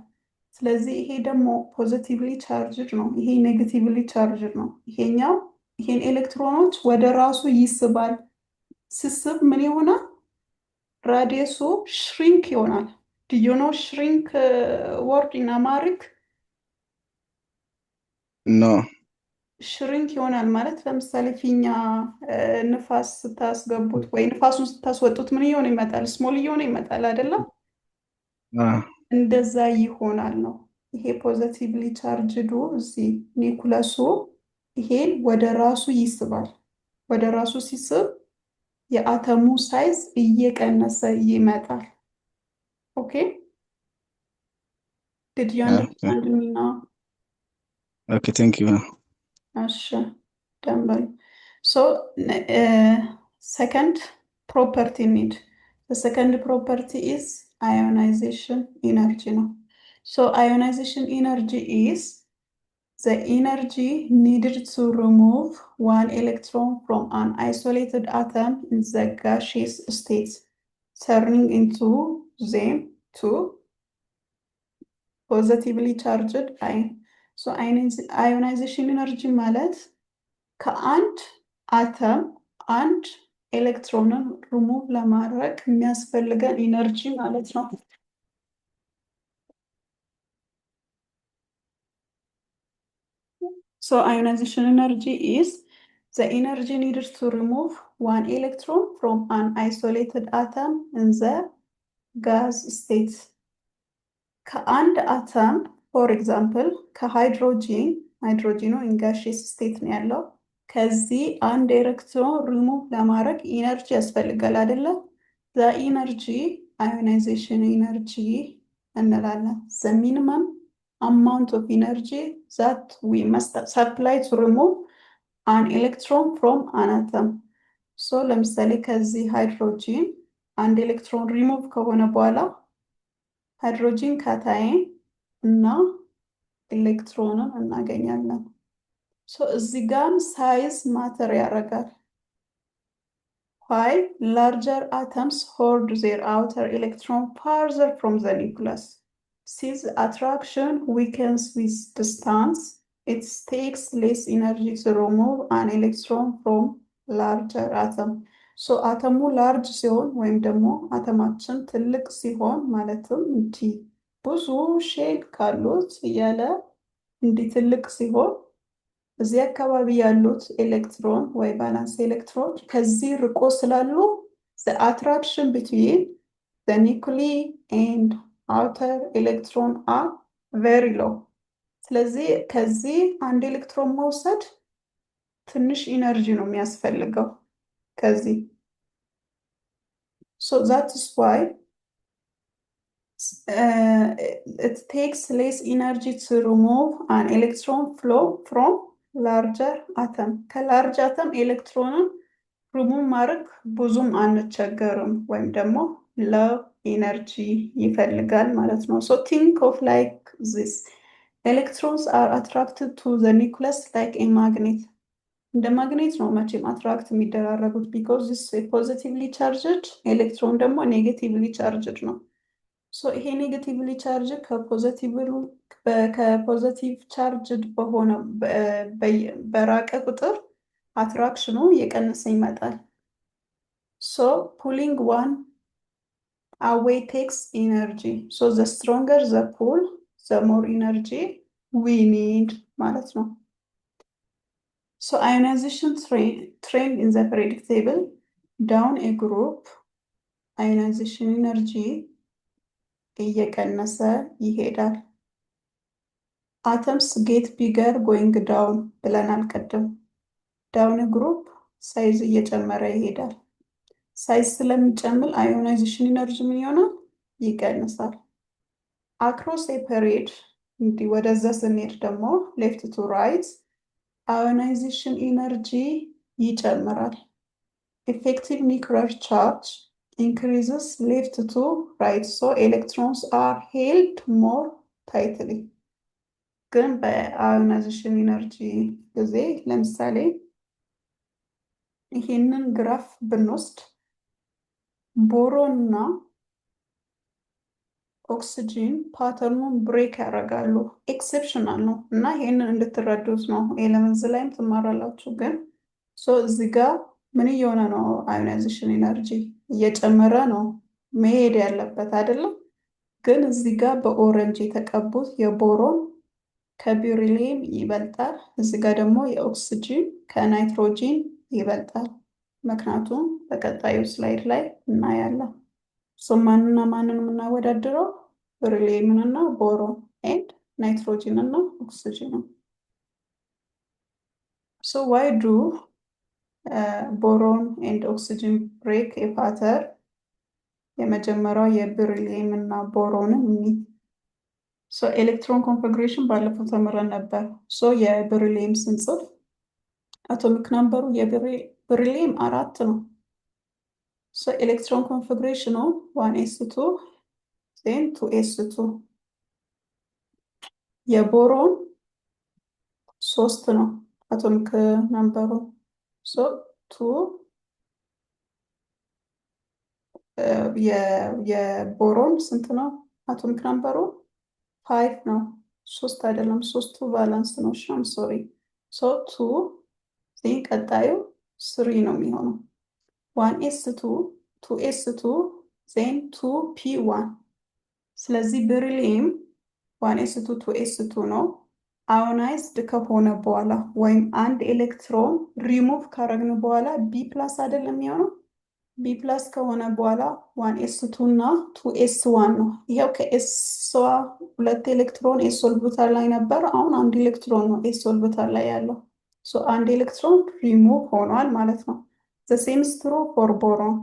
ስለዚህ ይሄ ደግሞ ፖዚቲቭሊ ቻርጅድ ነው፣ ይሄ ኔጌቲቭሊ ቻርጅድ ነው። ይሄኛው ይሄን ኤሌክትሮኖች ወደ ራሱ ይስባል። ስስብ ምን ይሆናል? ራዲየሱ ሽሪንክ ይሆናል። ዲዩ ኖ ሽሪንክ ወርድ ኢን አማሪክ ኖ ሽሪንክ ይሆናል ማለት ለምሳሌ ፊኛ ንፋስ ስታስገቡት ወይ ንፋሱን ስታስወጡት ምን እየሆነ ይመጣል? ስሞል እየሆነ ይመጣል አይደለም? እንደዛ ይሆናል ነው። ይሄ ፖዘቲቭሊ ቻርጅዱ እዚህ ኒኩለሱ ይሄን ወደ ራሱ ይስባል። ወደ ራሱ ሲስብ የአተሙ ሳይዝ እየቀነሰ ይመጣል። ኦኬ ዲድ ዩ አንደርስታንድ ሚ ናው? ኦኬ ቴንክ ዩ። እሺ ደንበል ሶ ሰከንድ ፕሮፐርቲ ኒድ ሰከንድ ፕሮፐርቲ ኢዝ አዮናይዜሽን ኢነርጂ ነው። ሶ አዮናይዜሽን ኢነርጂ ኢዝ the energy needed to remove one electron from an isolated atom in the gaseous state, turning into them to positively charged ion. So ionization energy ማለት ከአንድ አተም አንድ ኤሌክትሮንን ሪሙቭ ለማድረግ የሚያስፈልገን ኢነርጂ ማለት ነው። So ionization energy is the energy needed to remove one electron from an isolated atom in the gas state. ከአንድ አተም ፎር ኤግዛምፕል ከሃይድሮጂን ሃይድሮጂኑ ኢን ጋሺየስ ስቴት ነው ያለው። ከዚህ አንድ ኤሌክትሮን ሪሙቭ ለማድረግ ኢነርጂ ያስፈልጋል አይደለ? ዘ ኢነርጂ አዮናይዜሽን ኢነርጂ እንላለን። ዘ ሚኒመም amount of energy that we must supply to remove an electron from an atom. So ለምሳሌ ከዚህ ሃይድሮጂን አንድ ኤሌክትሮን ሪሙቭ ከሆነ በኋላ ሃይድሮጂን ካታይን እና ኤሌክትሮንን እናገኛለን። ሶ እዚህ ጋር ሳይዝ ማተር ያደርጋል። Why? Larger atoms hold their outer electron farther from the nucleus. Since attraction weakens with distance, it takes less energy to remove an electron from larger atom. So አተሙ ላርጅ ሲሆን ወይም ደግሞ አተማችን ትልቅ ሲሆን ማለትም እንዲህ ብዙ ሼል ካሉት እያለ እንዲህ ትልቅ ሲሆን እዚህ አካባቢ ያሉት ኤሌክትሮን ወይ ባላንስ ኤሌክትሮን ከዚህ ርቆ ስላሉ the attraction between the nuclei and outer electron are very low. ስለዚህ ከዚህ አንድ ኤሌክትሮን መውሰድ ትንሽ ኢነርጂ ነው የሚያስፈልገው ከዚህ። So that is why it takes less energy to remove an electron flow from larger atom. ከላርጅ አተም ኤሌክትሮንን ሪሙቭ ማድረግ ብዙም አንቸገርም ወይም ደግሞ ሎው ኢነርጂ ይፈልጋል ማለት ነው። So think of like this. Electrons are attracted to the nucleus like a magnet. እንደ ማግኔት ነው መቼም አትራክት የሚደራረጉት because this is positively charged ኤሌክትሮን ደግሞ ኔጌቲቭሊ ቻርጅድ ነው። ሶ ይሄ ኔጌቲቭሊ ቻርጅ ከፖዚቲቭ ቻርጅድ በሆነ በራቀ ቁጥር አትራክሽኑ እየቀነሰ ይመጣል። ሶ ፑሊንግ ዋን away takes energy. So the stronger the pull, the more energy we need ማለት ነው። So ionization trend in the periodic table, down a group, ionization energy እየቀነሰ ይሄዳል። Atoms get bigger going down ብለናል ቀደም። down a group ሳይዝ እየጨመረ ይሄዳል። ሳይዝ ስለሚጨምር ionization energy ምን ይሆናል? ይቀንሳል። Across a period እንዲህ ወደዛ ስንሄድ ደግሞ left to right ionization energy ይጨምራል። Effective nuclear charge increases left to right, so electrons are held more tightly. ግን በአዮናይዜሽን ኢነርጂ ጊዜ ለምሳሌ ይሄንን ግራፍ ብንወስድ ቦሮን እና ኦክሲጂን ፓተርኑን ብሬክ ያደርጋሉ። ኤክሴፕሽናል ነው እና ይሄንን እንድትረዱት ነው። ኤሌመንትስ ላይም ትማራላችሁ። ግን እዚህ ጋር ምን እየሆነ ነው? አዮናይዜሽን ኢነርጂ እየጨመረ ነው መሄድ ያለበት አይደለም። ግን እዚህ ጋር በኦረንጅ የተቀቡት የቦሮን ከቢሪሊየም ይበልጣል። እዚህ ጋር ደግሞ የኦክስጂን ከናይትሮጂን ይበልጣል። ምክንያቱም በቀጣዩ ስላይድ ላይ እናያለን። ማንና ማንን የምናወዳድረው? ቤሪሊየምንና ቦሮን ኤንድ ናይትሮጂንና ኦክስጂንን። why do boron and oxygen break a pattern? የመጀመሪያው የቤሪሊየም እና ቦሮንን ኤሌክትሮን ኮንፊግሬሽን ባለፈው ተምረን ነበር። የቤሪሊየም ስንጽፍ አቶሚክ ነምበሩ የቤሪሊየም 4 ነው። ኤሌክትሮን ኮንፊግሬሽኑ 1s2 then 2s2። የቦሮን 3 ነው አቶሚክ ነምበሩ። የቦሮን ስንት ነው አቶሚክ ነምበሩ? 5 ነው። 3 አይደለም፣ 3ቱ ቫላንስ ነው። ሻም ሶሪ 2 ዜን ቀጣዩ 3 ነው የሚሆነው። 1s2 2s2 ዜን 2p1። ስለዚህ ቤሪሊየም 1s2 2s2 ነው። አዮናይዝድ ከሆነ በኋላ ወይም አንድ ኤሌክትሮን ሪሙቭ ካረግን በኋላ ቢ ፕላስ አይደለም የሚሆነው። ቢ ፕላስ ከሆነ በኋላ 1s2 እና 2s1 ነው። ይሄው ከኤስዋ 2 ኤሌክትሮን ኤስ ኦርቢታል ላይ ነበር። አሁን አንድ ኤሌክትሮን ነው ኤስ ኦርቢታል ላይ ያለው። አንድ ኤሌክትሮን ሪሙቭ ሆኗል ማለት ነው። the same is true for boron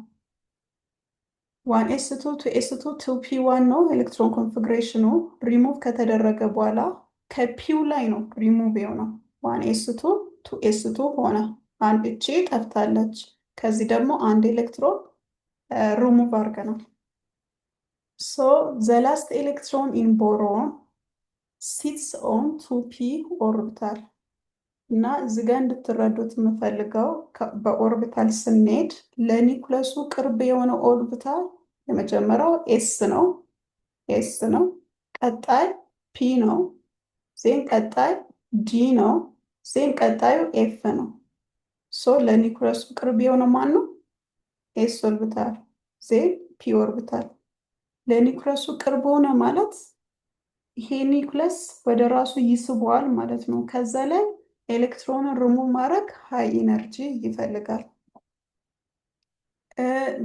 1s2 2s2 2p1 ነው ኤሌክትሮን ኮንፊግሬሽኑ። ሪሙቭ ከተደረገ በኋላ ከፒው ላይ ነው ሪሙቭ የሆነው። 1s2 2s2 ሆነ። አንድ እቺ ጠፍታለች። ከዚህ ደግሞ አንድ ኤሌክትሮን ሪሙቭ አድርገናል። the last electron in boron sits on 2p orbital እና እዚህ ጋር እንድትረዱት የምፈልገው በኦርቢታል ስንሄድ ለኒኩለሱ ቅርብ የሆነው ኦርቢታል የመጀመሪያው ኤስ ነው። ቀጣይ ፒ ነው። ዜን ቀጣይ ዲ ነው። ዜን ቀጣዩ ኤፍ ነው። ለኒኩለሱ ቅርብ የሆነው ማን ነው? ኤስ ኦርቢታል ዜን ፒ ኦርቢታል። ለኒኩለሱ ቅርብ ሆነ ማለት ይሄ ኒኩለስ ወደ ራሱ ይስበዋል ማለት ነው። ከዛ ላይ ኤሌክትሮንን ሪሙቭ ማድረግ ሃይ ኢነርጂ ይፈልጋል።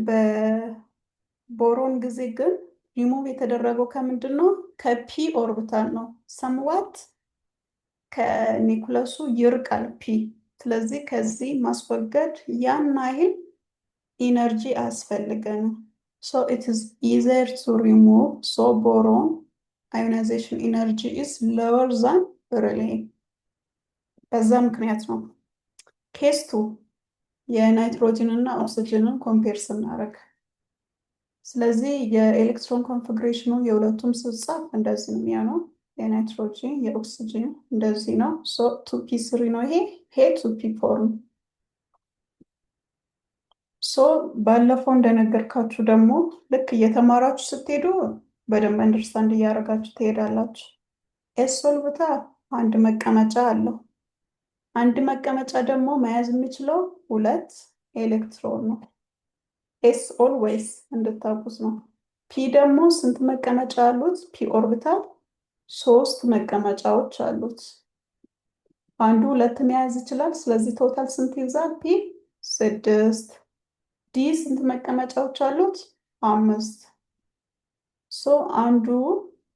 በቦሮን ጊዜ ግን ሪሙቭ የተደረገው ከምንድን ነው? ከፒ ኦርቢታል ነው። ሰምዋት ከኒኩለሱ ይርቃል ፒ። ስለዚህ ከዚህ ማስወገድ ያን ያህል ኢነርጂ አያስፈልገንም። it is easier to remove. boron ionization energy is lower than beryllium. በዛ ምክንያት ነው። ኬስ 2 የናይትሮጅን እና ኦክሲጅንን ኮምፔር ስናደርግ፣ ስለዚህ የኤሌክትሮን ኮንፊግሬሽኑ የሁለቱም ስጻፍ እንደዚህ ነው የሚሆነው። የናይትሮጅን የኦክሲጅን እንደዚህ ነው። 2p3 ነው። ይሄ 2p4 ነው። ባለፈው እንደነገርካችሁ ደግሞ ልክ እየተማራችሁ ስትሄዱ በደንብ አንደርስታንድ እያደረጋችሁ ትሄዳላችሁ። ኤስ ኦርቢታል አንድ መቀመጫ አለው። አንድ መቀመጫ ደግሞ መያዝ የሚችለው 2 ኤሌክትሮን ነው። ኤስ ኦልዌይስ እንድታውቁት ነው። ፒ ደግሞ ስንት መቀመጫ አሉት? ፒ ኦርቢታል 3 መቀመጫዎች አሉት። አንዱ 2 መያዝ ይችላል። ስለዚህ ቶታል ስንት ይዛል? ፒ 6። ዲ ስንት መቀመጫዎች አሉት? 5። አንዱ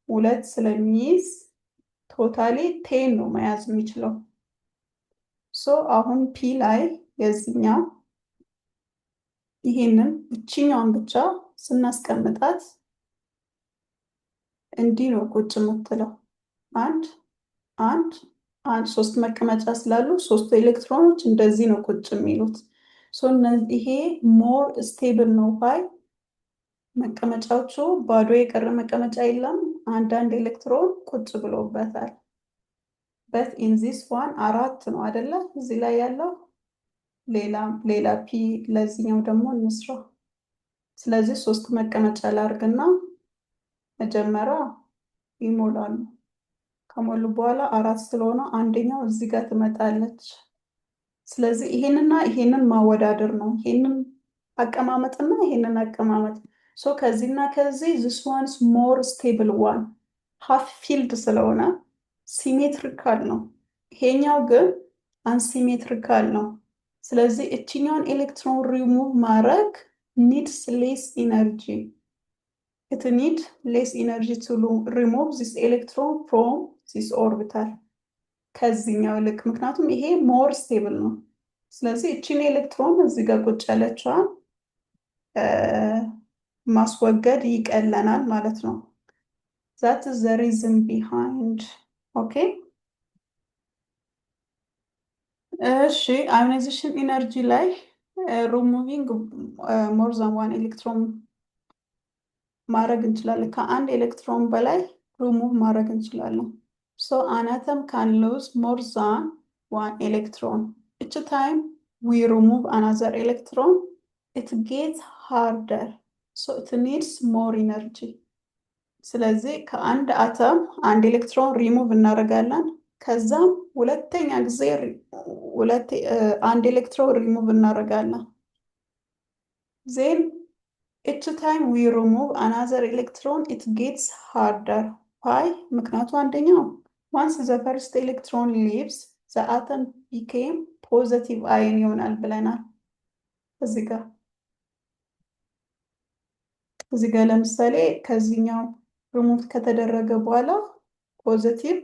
2 ስለሚይዝ ቶታሊ 10 ነው መያዝ የሚችለው። አሁን ፒ ላይ የዚህኛው ይሄንን እቺኛውን ብቻ ስናስቀምጣት እንዲህ ነው ቁጭ የምትለው። አንድ 3 መቀመጫ ስላሉ 3 ኤሌክትሮኖች እንደዚህ ነው ቁጭ የሚሉት። ይሄ ሞር ስቴብል ነው። ባይ መቀመጫዎቹ ባዶ የቀረ መቀመጫ የለም። አንዳንድ ኤሌክትሮን ቁጭ ብሎበታል። በት ኢን ዚስ ዋን 4 ነው አይደለ? እዚህ ላይ ያለው ሌላ ፒ ለዚህኛው ደግሞ እንስራ። ስለዚህ 3 መቀመጫ ላርግና መጀመሪያ ይሞላሉ። ከሞሉ በኋላ 4 ስለሆነ አንደኛው እዚህ ጋር ትመጣለች። ስለዚህ ይሄንን ማወዳደር ነው። ይሄንን አቀማመጥና ይሄንን አቀማመጥ ከዚህና ከዚህ this one is more stable one half filled ስለሆነ ሲሜትሪካል ነው። ይሄኛው ግን አንሲሜትሪካል ነው። ስለዚህ እችኛውን ኤሌክትሮን ሪሙቭ ማድረግ ኒድስ ሌስ ኢነርጂ it need less energy to remove this electron from this orbital ከዚህኛው ልክ ምክንያቱም ይሄ ሞር ስቴብል ነው። ስለዚህ እቺን ኤሌክትሮን እዚህ ጋር ቁጭ ያለችዋን ማስወገድ ይቀለናል ማለት ነው። that is the reason behind okay እሺ ionization energy ላይ removing more than one electron ማድረግ እንችላለን። ከአንድ ኤሌክትሮን በላይ ሪሙቭ ማድረግ እንችላለን። so an atom can lose more than one electron. Each time we remove another electron it gets harder so it needs more energy. ስለዚህ ከአንድ አተም አንድ ኤሌክትሮን ሪሙቭ እናደርጋለን። ከዛም ሁለተኛ ጊዜ አንድ ኤሌክትሮን ሪሙቭ እናደርጋለን። then each time we remove another electron it gets harder. why? ምክንያቱም አንደኛው once the first electron leaves the atom became positive ion ይሆናል ብለናል። እዚህ ጋር ለምሳሌ ከዚህኛው ሪሙቭ ከተደረገ በኋላ ፖዚቲቭ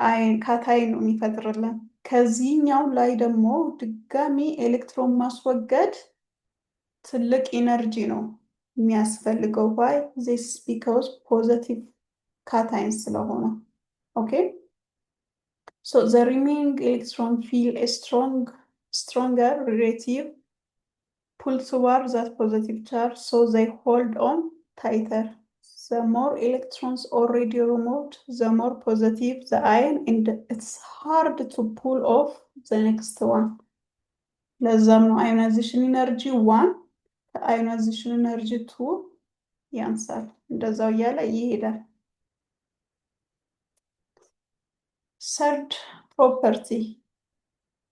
አይን ካታይን ነው የሚፈጥርልን። ከዚህኛው ላይ ደግሞ ድጋሚ ኤሌክትሮን ማስወገድ ትልቅ ኢነርጂ ነው የሚያስፈልገው። why? this because positive cation ስለሆነ okay so the remaining electron feel a stronger relative pull toward that positive charge so they hold on tighter. The more electrons already removed the more positive the ion and it's hard to pull off the next one. ለዛም ነው ionization energy 1 ionization energy 2 ያንሳል። እንደዛው እያለ ይሄዳል። third property.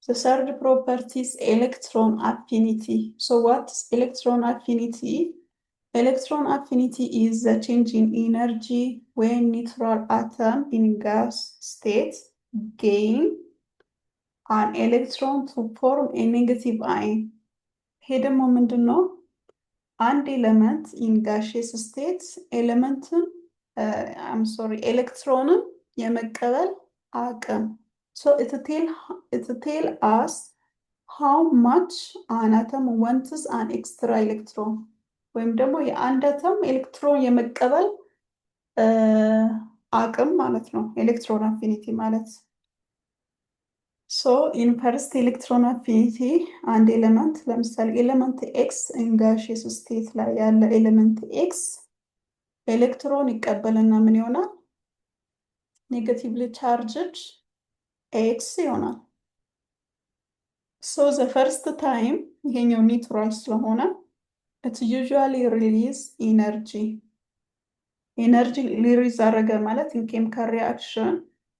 The third property is electron affinity. So what is electron affinity? Electron affinity is the change in energy when neutral atom in gas state gain an electron to form a negative ion. ይሄ ደግሞ ምንድን ነው? አንድ ኤሌመንት in gaseous state ኤሌክትሮንን የመቀበል አቅም. So it tell us how much an atom wants an extra electron. ወይም ደግሞ የአንድ አተም ኤሌክትሮን የመቀበል አቅም ማለት ነው ኤሌክትሮን አፊኒቲ ማለት። so in first electron affinity አንድ ኤሌመንት ለምሳሌ ኤሌመንት ኤክስ in gaseous state ላይ ያለ ኤሌመንት ኤክስ ኤሌክትሮን ይቀበልና ምን ይሆናል? negatively charged ኤክስ ይሆናል። so the first time ይሄኛው ኒውትራል ስለሆነ it usually release energy release አደረገ ማለት in chemical reaction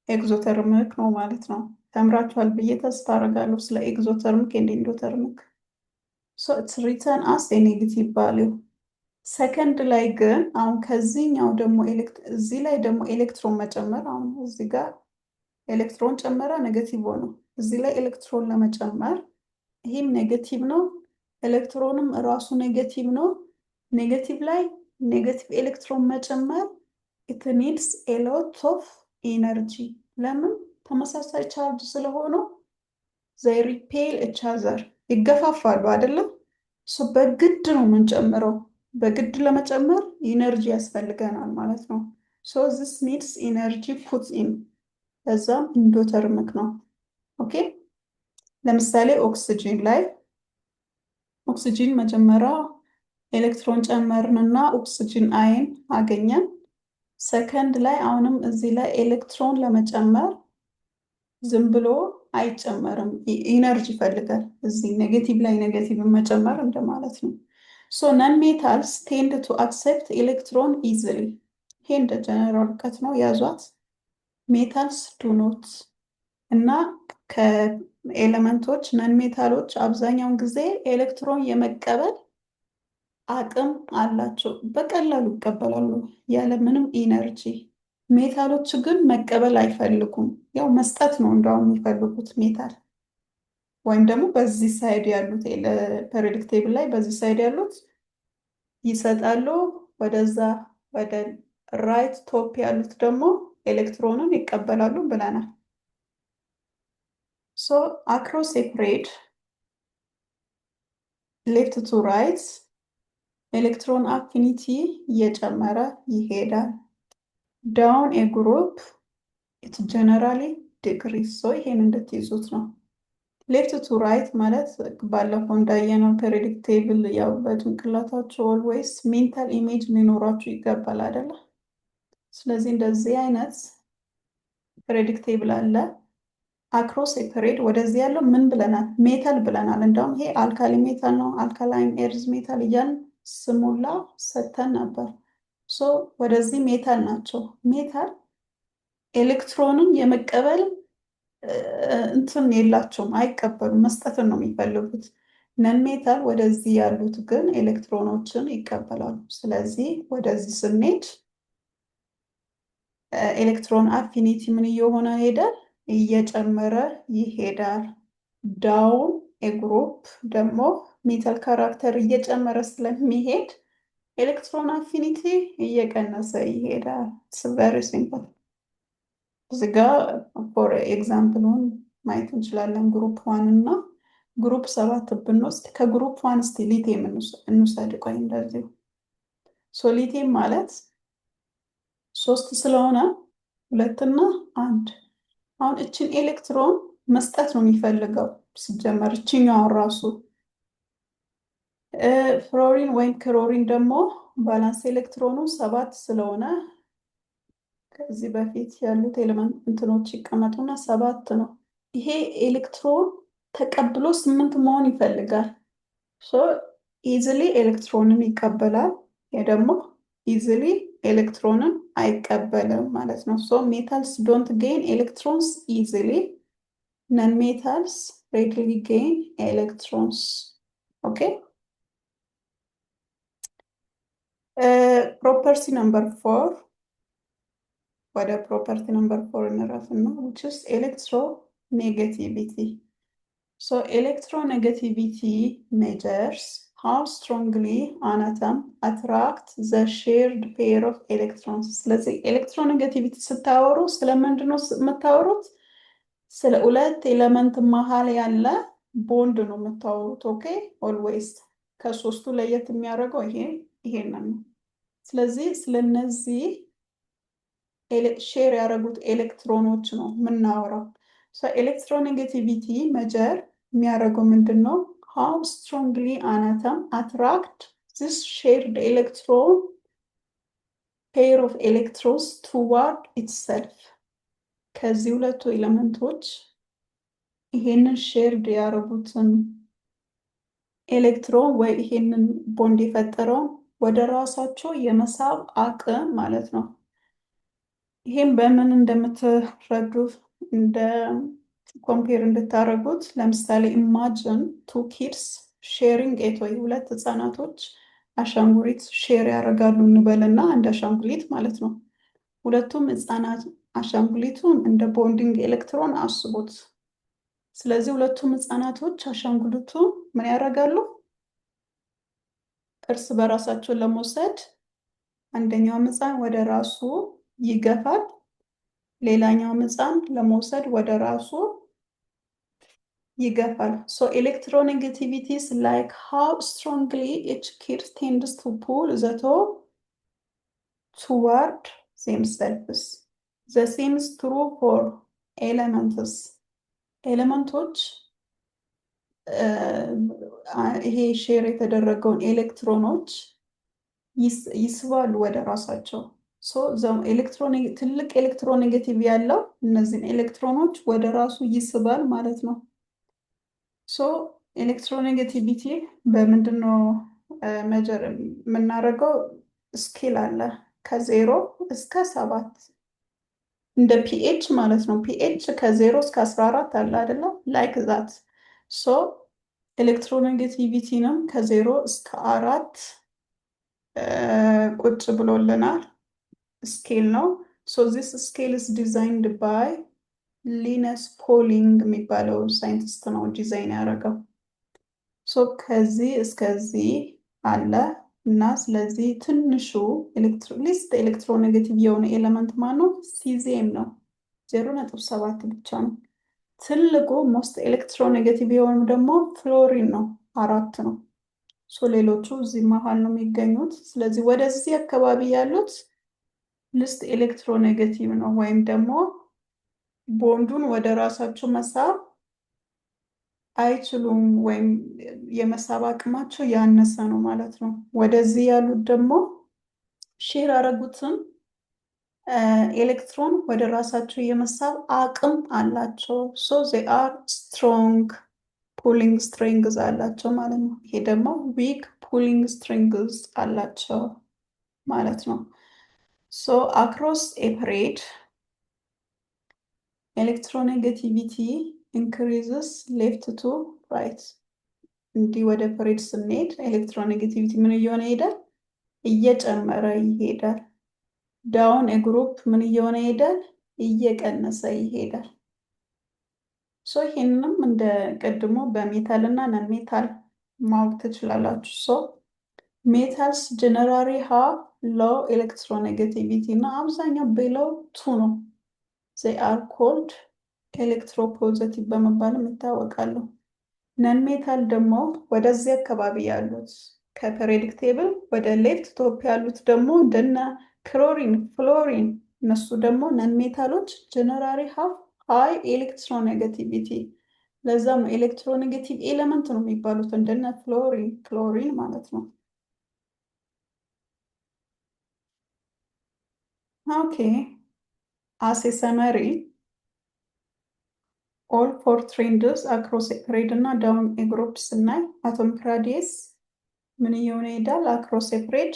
exothermic ነው ማለት ነው። ተምራችኋል ብዬ ተስፋ አደርጋለሁ ስለ exothermic and endothermic. so it's written as a negative value. second ላይ ግን አሁን ከዚህኛው ደግሞ እዚህ ላይ ደግሞ ኤሌክትሮን መጨመር አሁን እዚህ ጋር ኤሌክትሮን ጨመረ ኔጌቲቭ ሆነ። እዚህ ላይ ኤሌክትሮን ለመጨመር ይሄም ኔጌቲቭ ነው ኤሌክትሮንም ራሱ ኔጌቲቭ ነው። ኔጌቲቭ ላይ ኔጌቲቭ ኤሌክትሮን መጨመር it needs a lot of energy. ለምን? ተመሳሳይ ቻርጅ ስለሆኑ they repel each other ይገፋፋሉ አይደለም? so በግድ ነው የምንጨምረው። በግድ ለመጨመር ኢነርጂ ያስፈልገናል ማለት ነው። so this needs energy put in ለዛም ኢንዶተርሚክ ነው። ኦኬ ለምሳሌ ኦክሲጅን ላይ ኦክሲጅን መጀመሪያ ኤሌክትሮን ጨመርንና ኦክሲጅን አይን አገኘን። ሰከንድ ላይ አሁንም እዚህ ላይ ኤሌክትሮን ለመጨመር ዝም ብሎ አይጨመርም ኢነርጂ ይፈልጋል። እዚህ ኔጌቲቭ ላይ ኔጌቲቭ መጨመር እንደማለት ነው። so non-metals tend to accept electron easily. ይሄ እንደ ጀነራል ቀት ነው ያዟት። metals do not እና ከኤሌመንቶች ነን ሜታሎች አብዛኛውን ጊዜ ኤሌክትሮን የመቀበል አቅም አላቸው። በቀላሉ ይቀበላሉ ያለ ምንም ኢነርጂ ሜታሎች ግን መቀበል አይፈልጉም። ያው መስጠት ነው እንደውም የሚፈልጉት ሜታል ወይም ደግሞ በዚህ ሳይድ ያሉት ፔሪዮዲክ ቴብል ላይ በዚህ ሳይድ ያሉት ይሰጣሉ። ወደዛ ወደ ራይት ቶፕ ያሉት ደግሞ ኤሌክትሮንን ይቀበላሉ ብለናል። ሶ አክሮስ ኤ ፔሪድ ሌፍት ቱ ራይት ኤሌክትሮን አፊኒቲ እየጨመረ ይሄዳል። ዳውን ኤ ግሩፕ ኢት ጀነራሊ ዲክሪስ። ሶ ይሄን እንድትይዙት ነው። ሌፍት ቱ ራይት ማለት ባለፈው እንዳየነው ፔሪዮዲክ ቴብል ያው በጭንቅላታችሁ ኦልዌይስ ሜንታል ኢሜጅ ሊኖራችሁ ይገባል አይደለ? ስለዚህ እንደዚህ አይነት ፔሪዮዲክ ቴብል አለ። አክሮስ ኤ ፔሪድ ወደዚህ ያለው ምን ብለናል? ሜታል ብለናል። እንደውም ይሄ አልካሊ ሜታል ነው፣ አልካላይን ኤርዝ ሜታል እያልን ስሙላ ሰተን ነበር። ሶ ወደዚህ ሜታል ናቸው። ሜታል ኤሌክትሮንን የመቀበል እንትን የላቸውም፣ አይቀበሉም። መስጠትን ነው የሚፈልጉት። ነን ሜታል ወደዚህ ያሉት ግን ኤሌክትሮኖችን ይቀበላሉ። ስለዚህ ወደዚህ ስንሄድ ኤሌክትሮን አፊኒቲ ምን እየሆነ ሄዳል? እየጨመረ ይሄዳል። ዳውን ኤግሩፕ ደግሞ ሜታል ካራክተር እየጨመረ ስለሚሄድ ኤሌክትሮን አፊኒቲ እየቀነሰ ይሄዳል። ቨሪ ሲምፕል። እዚህ ጋ ፎር ኤግዛምፕሉን ማየት እንችላለን። ግሩፕ 1 እና ግሩፕ 7 ብንወስድ ከግሩፕ 1 እስቲ ሊቲየም እንውሰድ። ቆይ እንደዚሁ ሊቲየም ማለት 3 ስለሆነ 2 እና 1። አሁን እችን ኤሌክትሮን መስጠት ነው የሚፈልገው ሲጀመር እችኛውን ራሱ። ፍሎሪን ወይም ክሎሪን ደግሞ ባላንስ ኤሌክትሮኑ 7 ስለሆነ ከዚህ በፊት ያሉት ኤሌመንት እንትኖች ይቀመጡና 7 ነው። ይሄ ኤሌክትሮን ተቀብሎ 8 መሆን ይፈልጋል። ሶ ኢዚሊ ኤሌክትሮንን ይቀበላል። ይሄ ደግሞ ኢዚሊ ኤሌክትሮንን አይቀበልም ማለት ነው። ሶ ሜታልስ ዶንት ጌን ኤሌክትሮንስ ኢዚሊ፣ ነን ሜታልስ ሬድሊ ጌን ኤሌክትሮንስ። ኦኬ ፕሮፐርቲ ነምበር 4 ወደ ፕሮፐርቲ ነምበር 4 እንረፍና which is electronegativity. So electronegativity measures how strongly an atom attracts the shared pair of electrons. ስለዚህ ኤሌክትሮኔጋቲቪቲ ስታወሩ ስለምንድን ነው የምታወሩት? ስለ ሁለት ኤሌመንት መሀል ያለ ቦንድ ነው የምታወሩት። ኦኬ ኦልዌይስ ከሶስቱ ለየት የሚያደርገው ይሄንን ነው። ስለዚህ ስለነዚህ ሼር ያደረጉት ኤሌክትሮኖች ነው የምናወራው። ኤሌክትሮኔጋቲቪቲ መጀር የሚያደርገው ምንድን ነው? how strongly an atom attract this shared electron pair of electrons toward itself. ከዚህ ሁለቱ ኤሌመንቶች ይሄንን ሼርድ ያደረጉትን ኤሌክትሮን ወይ ይሄንን ቦንድ የፈጠረውን ወደ ራሳቸው የመሳብ አቅም ማለት ነው። ይሄን በምን እንደምትረዱ እንደ ኮምፔር እንድታደርጉት ለምሳሌ ኢማጂን 2 kids sharing a toy። ሁለት ህፃናቶች አሻንጉሊት ሼር ያደርጋሉ እንበልና እንደ አሻንጉሊት ማለት ነው። ሁለቱም ህፃናት አሻንጉሊቱን እንደ ቦንዲንግ ኤሌክትሮን አስቡት። ስለዚህ ሁለቱም ህፃናቶች አሻንጉሊቱን ምን ያደርጋሉ? እርስ በራሳቸው ለመውሰድ አንደኛው ህፃን ወደ ራሱ ይገፋል፣ ሌላኛው ህፃን ለመውሰድ ወደ ራሱ ይገፋል። So electronegativity is like how strongly each kid tends to pull the toe toward themselves. The same is true for elements. ኤሌመንቶች ይሄ ሼር የተደረገውን ኤሌክትሮኖች ይስባሉ ወደ ራሳቸው። ትልቅ ኤሌክትሮኔጋቲቭ ያለው እነዚህን ኤሌክትሮኖች ወደ ራሱ ይስባል ማለት ነው። ኤሌክትሮኔጋቲቪቲ በምንድን ነው መጀር የምናደርገው? ስኬል አለ ከ0 እስከ 7 እንደ ፒኤች ማለት ነው። ፒኤች ከ0 እስከ 14 አለ አይደለ? ላይክ ዛት። ኤሌክትሮኔጋቲቪቲንም ከ0 እስከ 4 ቁጭ ብሎልናል። ስኬል ነው። So this scale is designed by ሊነስ ፖሊንግ የሚባለው ሳይንቲስት ነው ዲዛይን ያደረገው። ሶ ከዚህ እስከዚህ አለ እና ስለዚህ ትንሹ ሊስት ኤሌክትሮኔጌቲቭ የሆነ ኤሌመንት ማነው? ሲዚኤም ነው። 0.7 ብቻ ነው። ትልቁ ሞስት ኤሌክትሮኔጌቲቭ የሆኑ ደግሞ ፍሎሪን ነው፣ 4 ነው። ሶ ሌሎቹ እዚህ መሀል ነው የሚገኙት። ስለዚህ ወደዚህ አካባቢ ያሉት ሊስት ኤሌክትሮኔጌቲቭ ነው ወይም ደግሞ ቦንዱን ወደ ራሳቸው መሳብ አይችሉም ወይም የመሳብ አቅማቸው ያነሰ ነው ማለት ነው። ወደዚህ ያሉት ደግሞ ሼር አረጉትም ኤሌክትሮን ወደ ራሳቸው የመሳብ አቅም አላቸው። ሶ they are strong pulling strings አላቸው ማለት ነው። ይሄ ደግሞ weak pulling strings አላቸው ማለት ነው። so across a parade electronegativity increases left to right እንዲህ ወደ ፐሬድ ስንሄድ ኤሌክትሮኔጌቲቪቲ ምን እየሆነ ይሄዳል? እየጨመረ ይሄዳል። ዳውን ግሩፕ ምን እየሆነ ይሄዳል? እየቀነሰ ይሄዳል። ሶ ይሄንንም እንደ ቀድሞ በሜታል እና ነን ሜታል ማወቅ ትችላላችሁ። ሶ ሜታልስ ጀነራሊ ሃቭ ሎው ኤሌክትሮኔጌቲቪቲ እና አብዛኛው below 2 ነው። they are called ኤሌክትሮፖዚቲቭ በመባልም ይታወቃሉ። ነን ሜታል ደግሞ ወደዚህ አካባቢ ያሉት ከፔሪዮዲክ ቴብል ወደ ሌፍት ቶፕ ያሉት ደግሞ እንደነ ክሎሪን፣ ፍሎሪን እነሱ ደግሞ ነን ሜታሎች ጀነራሊ ሃቭ ሃይ ኤሌክትሮኔጌቲቪቲ። ለዛም ኤሌክትሮኔጌቲቭ ኤሌመንት ነው የሚባሉት እንደነ ፍሎሪን፣ ክሎሪን ማለት ነው። ኦኬ as a summary all 4 trends across a period እና down a group ስናይ atomic radius ምን እየሆነ ይሄዳል? across a period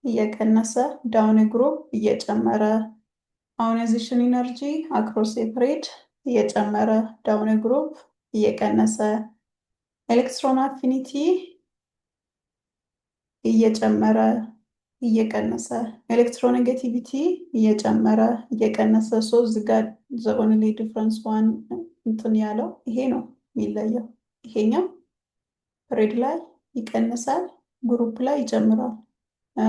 እየቀነሰ down a group እየጨመረ፣ ionization energy across a period እየጨመረ down a group እየቀነሰ፣ electron affinity እየጨመረ እየቀነሰ፣ ኤሌክትሮኔጌቲቪቲ እየጨመረ እየቀነሰ። ሶ እዚህ ጋር the only difference one እንትን ያለው ይሄ ነው የሚለየው። ይሄኛው ሬድ ላይ ይቀንሳል፣ ግሩፕ ላይ ይጨምራል።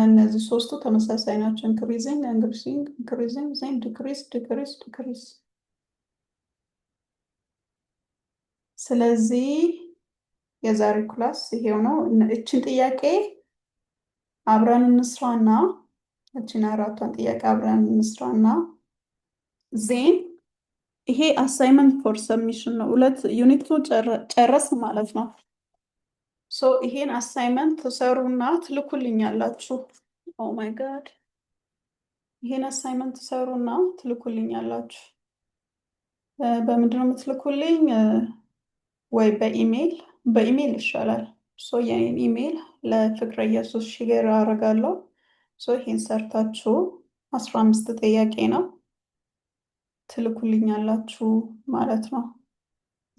እነዚህ ሶስቱ ተመሳሳይ ናቸው። increasing increasing increasing then decrease decrease decrease። ስለዚህ የዛሬ ክላስ ይሄው ነው። እችን ጥያቄ አብረን እንስራና እችን 4ቷን ጥያቄ አብረን እንስራና ዜን ይሄ አሳይመንት ፎር ሰብሚሽን ነው። 2 ዩኒቱ ጨረስ ማለት ነው። ሶ ይሄን አሳይመንት ተሰሩና ትልኩልኛላችሁ። ኦ ማይ ጋድ ይሄን አሳይመንት ተሰሩና ትልኩልኛላችሁ። በምንድን ነው የምትልኩልኝ? ወይ በኢሜል ይሻላል። ሶ የኔን ኢሜል ለፍቅረ ኢየሱስ ሼር አደርጋለሁ። ሶ ይሄን ሰርታችሁ 15 ጥያቄ ነው ትልኩልኛላችሁ ማለት ነው።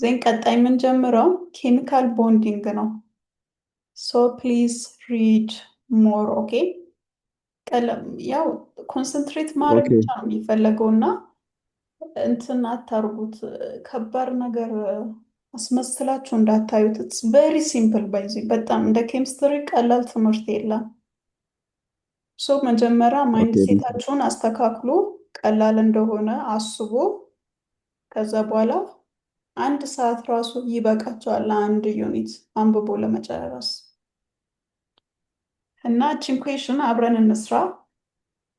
ዜን ቀጣይ የምንጀምረው ኬሚካል ቦንዲንግ ነው። ሶ ፕሊዝ ሪድ ሞር ኦኬ። ያው ኮንሰንትሬት ማድረግ ብቻ ነው የሚፈለገው እና እንትን አታርጉት፣ ከባድ ነገር አስመስላችሁ እንዳታዩት። ኢትስ ቬሪ ሲምፕል ባይዚ በጣም እንደ ኬሚስትሪ ቀላል ትምህርት የለም። ሶ መጀመሪያ ማይንድ ሴታችሁን አስተካክሉ፣ ቀላል እንደሆነ አስቡ። ከዛ በኋላ 1 ሰዓት ራሱ ይበቃቸዋል አንድ ዩኒት አንብቦ ለመጨረስ። እና እቺን ኩዌሽን አብረን እንስራ።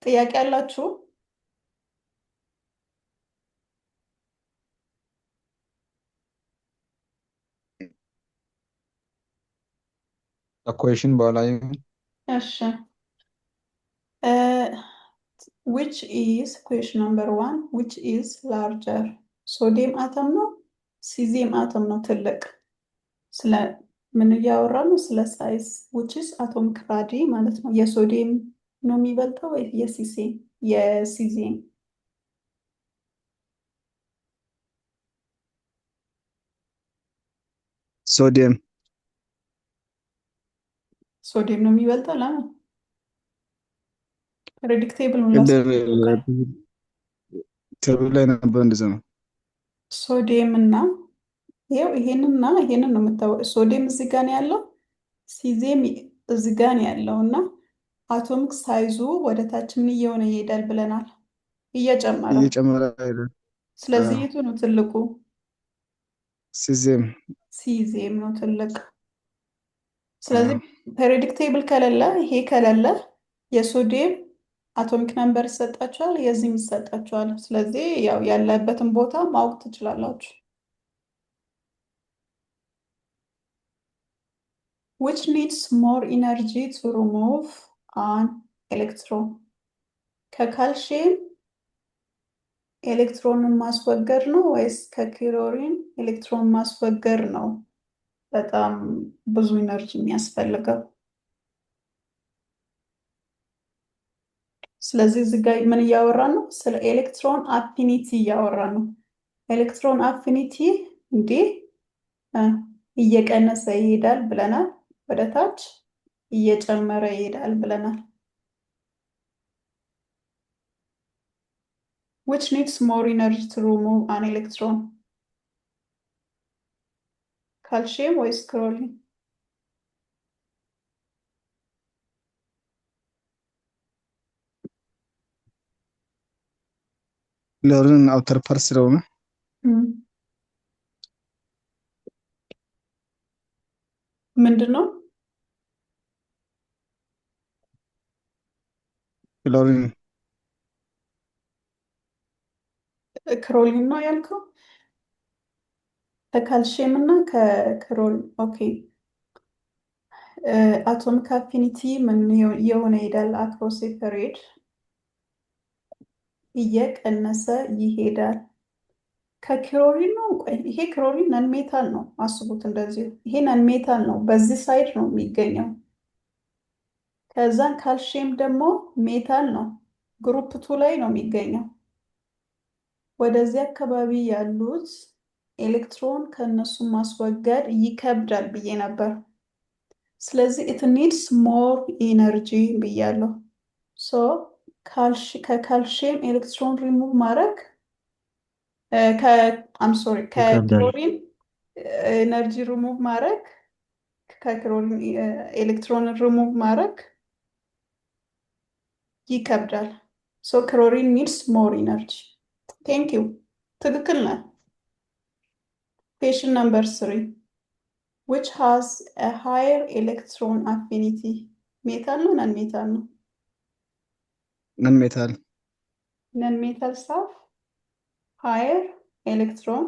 ጥያቄ አላችሁ? ኩዌሽን በኋላ እሺ which is question number 1 which is larger ሶዲየም አተም ነው ሲዚየም አተም ነው ትልቅ? ስለ ምን እያወራ ነው? ስለ ሳይዝ which is atomic radius ማለት ነው። የሶዲየም ነው የሚበልጠው ወይ የሲዚየም? ሶዲየም ነው የሚበልጠው። ለምን? ፕሬዲክቴብል ቅድም ቴብል ላይ ነበር እንደዛ ነው። ሶዲየም እና ይኸው ይሄንና ይሄንን ነው የምታወቀው። ሶዲየም እዚህ ጋር ነው ያለው፣ ሲዜም እዚህ ጋር ነው ያለው እና አቶሚክ ሳይዙ ወደ ታች ምን እየሆነ ይሄዳል ብለናል? እየጨመረ። አይደል? ስለዚህ የቱ ነው ትልቁ? ሲዜም ሲዜም ነው ትልቅ። ስለዚህ ፔሪዮዲክ ቴብል ከሌለ ይሄ ከሌለ የሶዲየም አቶሚክ ነምበር ይሰጣችኋል፣ የዚህም ይሰጣችኋል። ስለዚህ ያው ያለበትን ቦታ ማወቅ ትችላላችሁ። which needs more energy to remove an electron? ከካልሽየም ኤሌክትሮንን ማስወገድ ነው ወይስ ከክሎሪን ኤሌክትሮን ማስወገድ ነው በጣም ብዙ ኢነርጂ የሚያስፈልገው? ስለዚህ እዚህ ጋር ምን እያወራን ነው? ስለ ኤሌክትሮን አፊኒቲ እያወራን ነው። ኤሌክትሮን አፊኒቲ እንዲህ እየቀነሰ ይሄዳል ብለናል፣ ወደ ታች እየጨመረ ይሄዳል ብለናል። which needs more energy to remove an electron? ካልሽየም ወይስ ክሎሪን? ክሎሪን አውተር ፓርት ስለሆነ ምንድን ነው? ክሎሪን ነው ያልከው? ከካልሽየም እና ከክሎሪን። ኦኬ። አቶሚክ አፊኒቲ ምን የሆነ ይሄዳል? አክሮስ ፔሪድ እየቀነሰ ይሄዳል። ከክሎሪን ነው። ቆይ ይሄ ክሎሪን ነን ሜታል ነው፣ አስቡት እንደዚሁ። ይሄ ነን ሜታል ነው፣ በዚህ ሳይድ ነው የሚገኘው። ከዛን ካልሽየም ደግሞ ሜታል ነው፣ ግሩፕ 2 ላይ ነው የሚገኘው። ወደዚህ አካባቢ ያሉት ኤሌክትሮን ከነሱ ማስወገድ ይከብዳል ብዬ ነበር። ስለዚህ it needs more energy ብያለሁ። ሶ ከካልሽየም ኤሌክትሮን ሪሙቭ ማድረግ ከክሎሪን ኤነርጂ ሪሙቭ ማድረግ ከክሎሪን ኤሌክትሮን ሪሙቭ ማድረግ ይከብዳል። ሶ ክሎሪን ኒድስ ሞር ኢነርጂ። ቴንክ ዩ። ትክክል ነህ። Question number 3. Which has a higher electron affinity? ሜታል ነው ነን ሜታል ነው? ነን ሜታል። ነን ሜታል stuff higher electron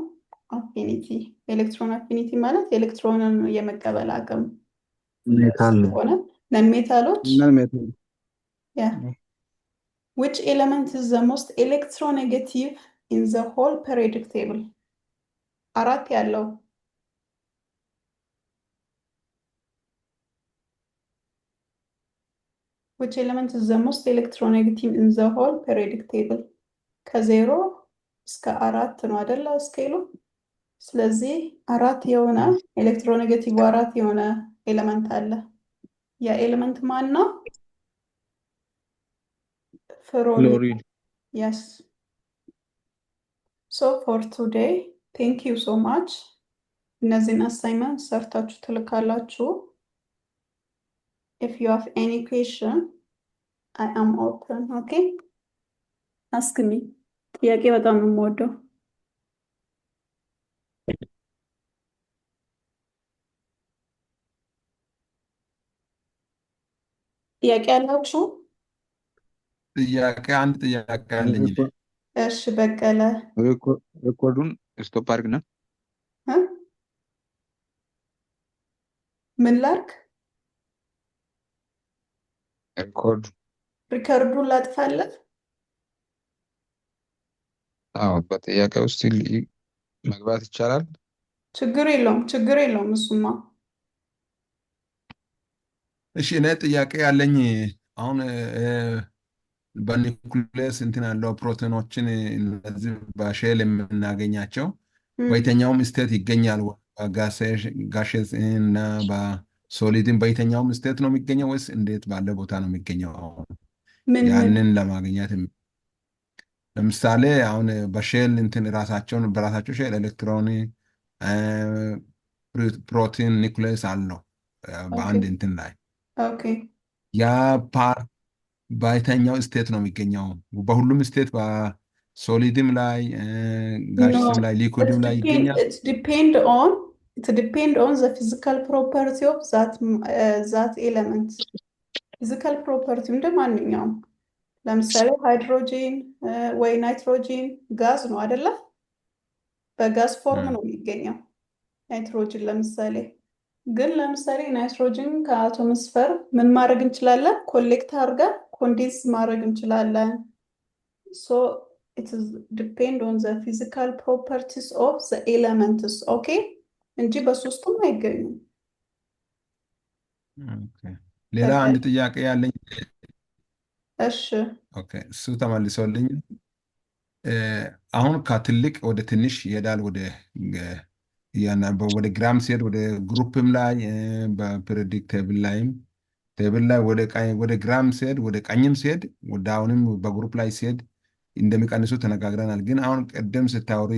affinity። ኤሌክትሮን አፊኒቲ ማለት ኤሌክትሮንን የመቀበል አቅም ሜታል ሆነ። ነን ሜታሎች ነን ሜታል። Which element is the most electronegative in the whole periodic table? አራት ያለው which element is the most electronegative in the whole periodic table? ከዜሮ እስከ አራት ነው አይደለ ስኬሉ። ስለዚህ አራት የሆነ ኤሌክትሮኔጌቲቭ አራት የሆነ ኤሌመንት አለ። ያ ኤሌመንት ማን ነው? ፍሎሪን። Yes. So for today, thank you so much. እነዚህን አሳይመንት ሰርታችሁ ትልካላችሁ። If you have any question, I am open. Okay? Ask me. ጥያቄ በጣም ነው የምወደው። ጥያቄ አላችሁ? አንድ ጥያቄ አለኝ። እሺ በቀለ ሬኮርዱን ስቶፕ አድርግና ምን ላድርግ? ሪከርዱን ላጥፋለት? አዎ፣ በጥያቄ ውስጥ መግባት ይቻላል። ችግር የለውም እሱማ። እሺ፣ እኔ ጥያቄ ያለኝ አሁን በኒኩሌስ እንትን ያለው ፕሮቲኖችን እነዚህ በሼል የምናገኛቸው በየትኛውም ስቴት ይገኛል? ጋሼስ እና በሶሊድን በየትኛውም ስቴት ነው የሚገኘው ወይስ እንዴት ባለ ቦታ ነው የሚገኘው? ምን ያንን ለማግኘት ለምሳሌ አሁን በሼል እንትን በራሳቸው ሼል ኤሌክትሮን፣ ፕሮቲን፣ ኒውክሌስ አለው በአንድ እንትን ላይ ኦኬ ያ ፓርት በየትኛው ስቴት ነው የሚገኘው? በሁሉም ስቴት በሶሊድም ላይ ጋሽም ላይ ሊኩድም ላይ ይገኛል። it depend on the physical property of that element. ፊዚካል ፕሮፐርቲ እንደ ማንኛውም ለምሳሌ ሃይድሮጂን ወይ ናይትሮጂን ጋዝ ነው አይደለ? በጋዝ ፎርም ነው የሚገኘው ናይትሮጂን ለምሳሌ። ግን ለምሳሌ ናይትሮጂን ከአቶሞስፈር ምን ማድረግ እንችላለን? ኮሌክት አድርገን ኮንዴንስ ማድረግ እንችላለን። so it is depend on the physical properties of the elements okay እንጂ በሶስቱም አይገኙም። ሌላ አንድ ጥያቄ ያለኝ እሺ ኦኬ እሱ ተመልሶልኝ አሁን ከትልቅ ወደ ትንሽ ይሄዳል ወደ ግራም ሲሄድ ወደ ግሩፕም ላይ በፕሬዲክት ቴብል ላይ ወደ ግራም ሲሄድ ወደ ቀኝም ሲሄድ ወደ አሁንም በግሩፕ ላይ ሲሄድ እንደሚቀንሱ ተነጋግረናል። ግን አሁን ቅድም ስታወሪ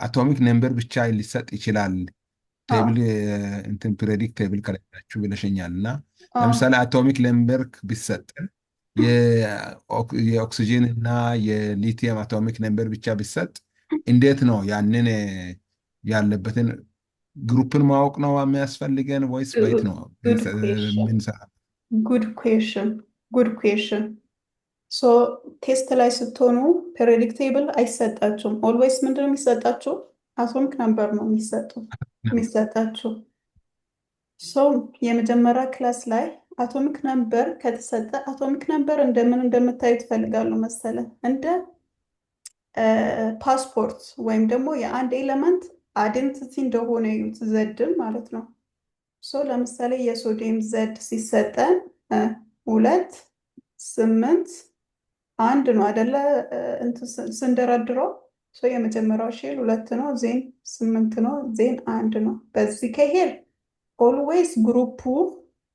አቶሚክ ነምበር ብቻ ሊሰጥ ይችላል ቴብል እንትን ፕሬዲክት ቴብል ከላችሁ ብለሽኛል። እና ለምሳሌ አቶሚክ ነምበር ቢሰጥን የኦክሲጂን እና የሊቲየም አቶሚክ ነምበር ብቻ ቢሰጥ እንዴት ነው ያንን ያለበትን ግሩፕን ማወቅ ነው የሚያስፈልገን ወይስ በየት ነው የምንሰራ? ጉድ ኩዌሽን። ሶ ቴስት ላይ ስትሆኑ ፔሪዮዲክ ቴብል አይሰጣችሁም። ኦልዌይስ ምንድን ነው የሚሰጣችሁ? አቶሚክ ነምበር ነው የሚሰጣችሁ። ሶ የመጀመሪያ ክላስ ላይ አቶሚክ ነምበር ከተሰጠ አቶሚክ ነምበር እንደምን እንደምታዩ ትፈልጋሉ መሰለ? እንደ ፓስፖርት ወይም ደግሞ የአንድ ኤሌመንት አይደንቲቲ እንደሆነ እዩት፣ ዘድን ማለት ነው። ሶ ለምሳሌ የሶዲየም ዘድ ሲሰጠን 2 8 1 ነው አይደለ? ስንደረድረው የመጀመሪያው ሼል 2 ነው፣ ዜን 8 ነው፣ ዜን 1 ነው። በዚህ ከሄድ ኦልዌይስ ግሩፑ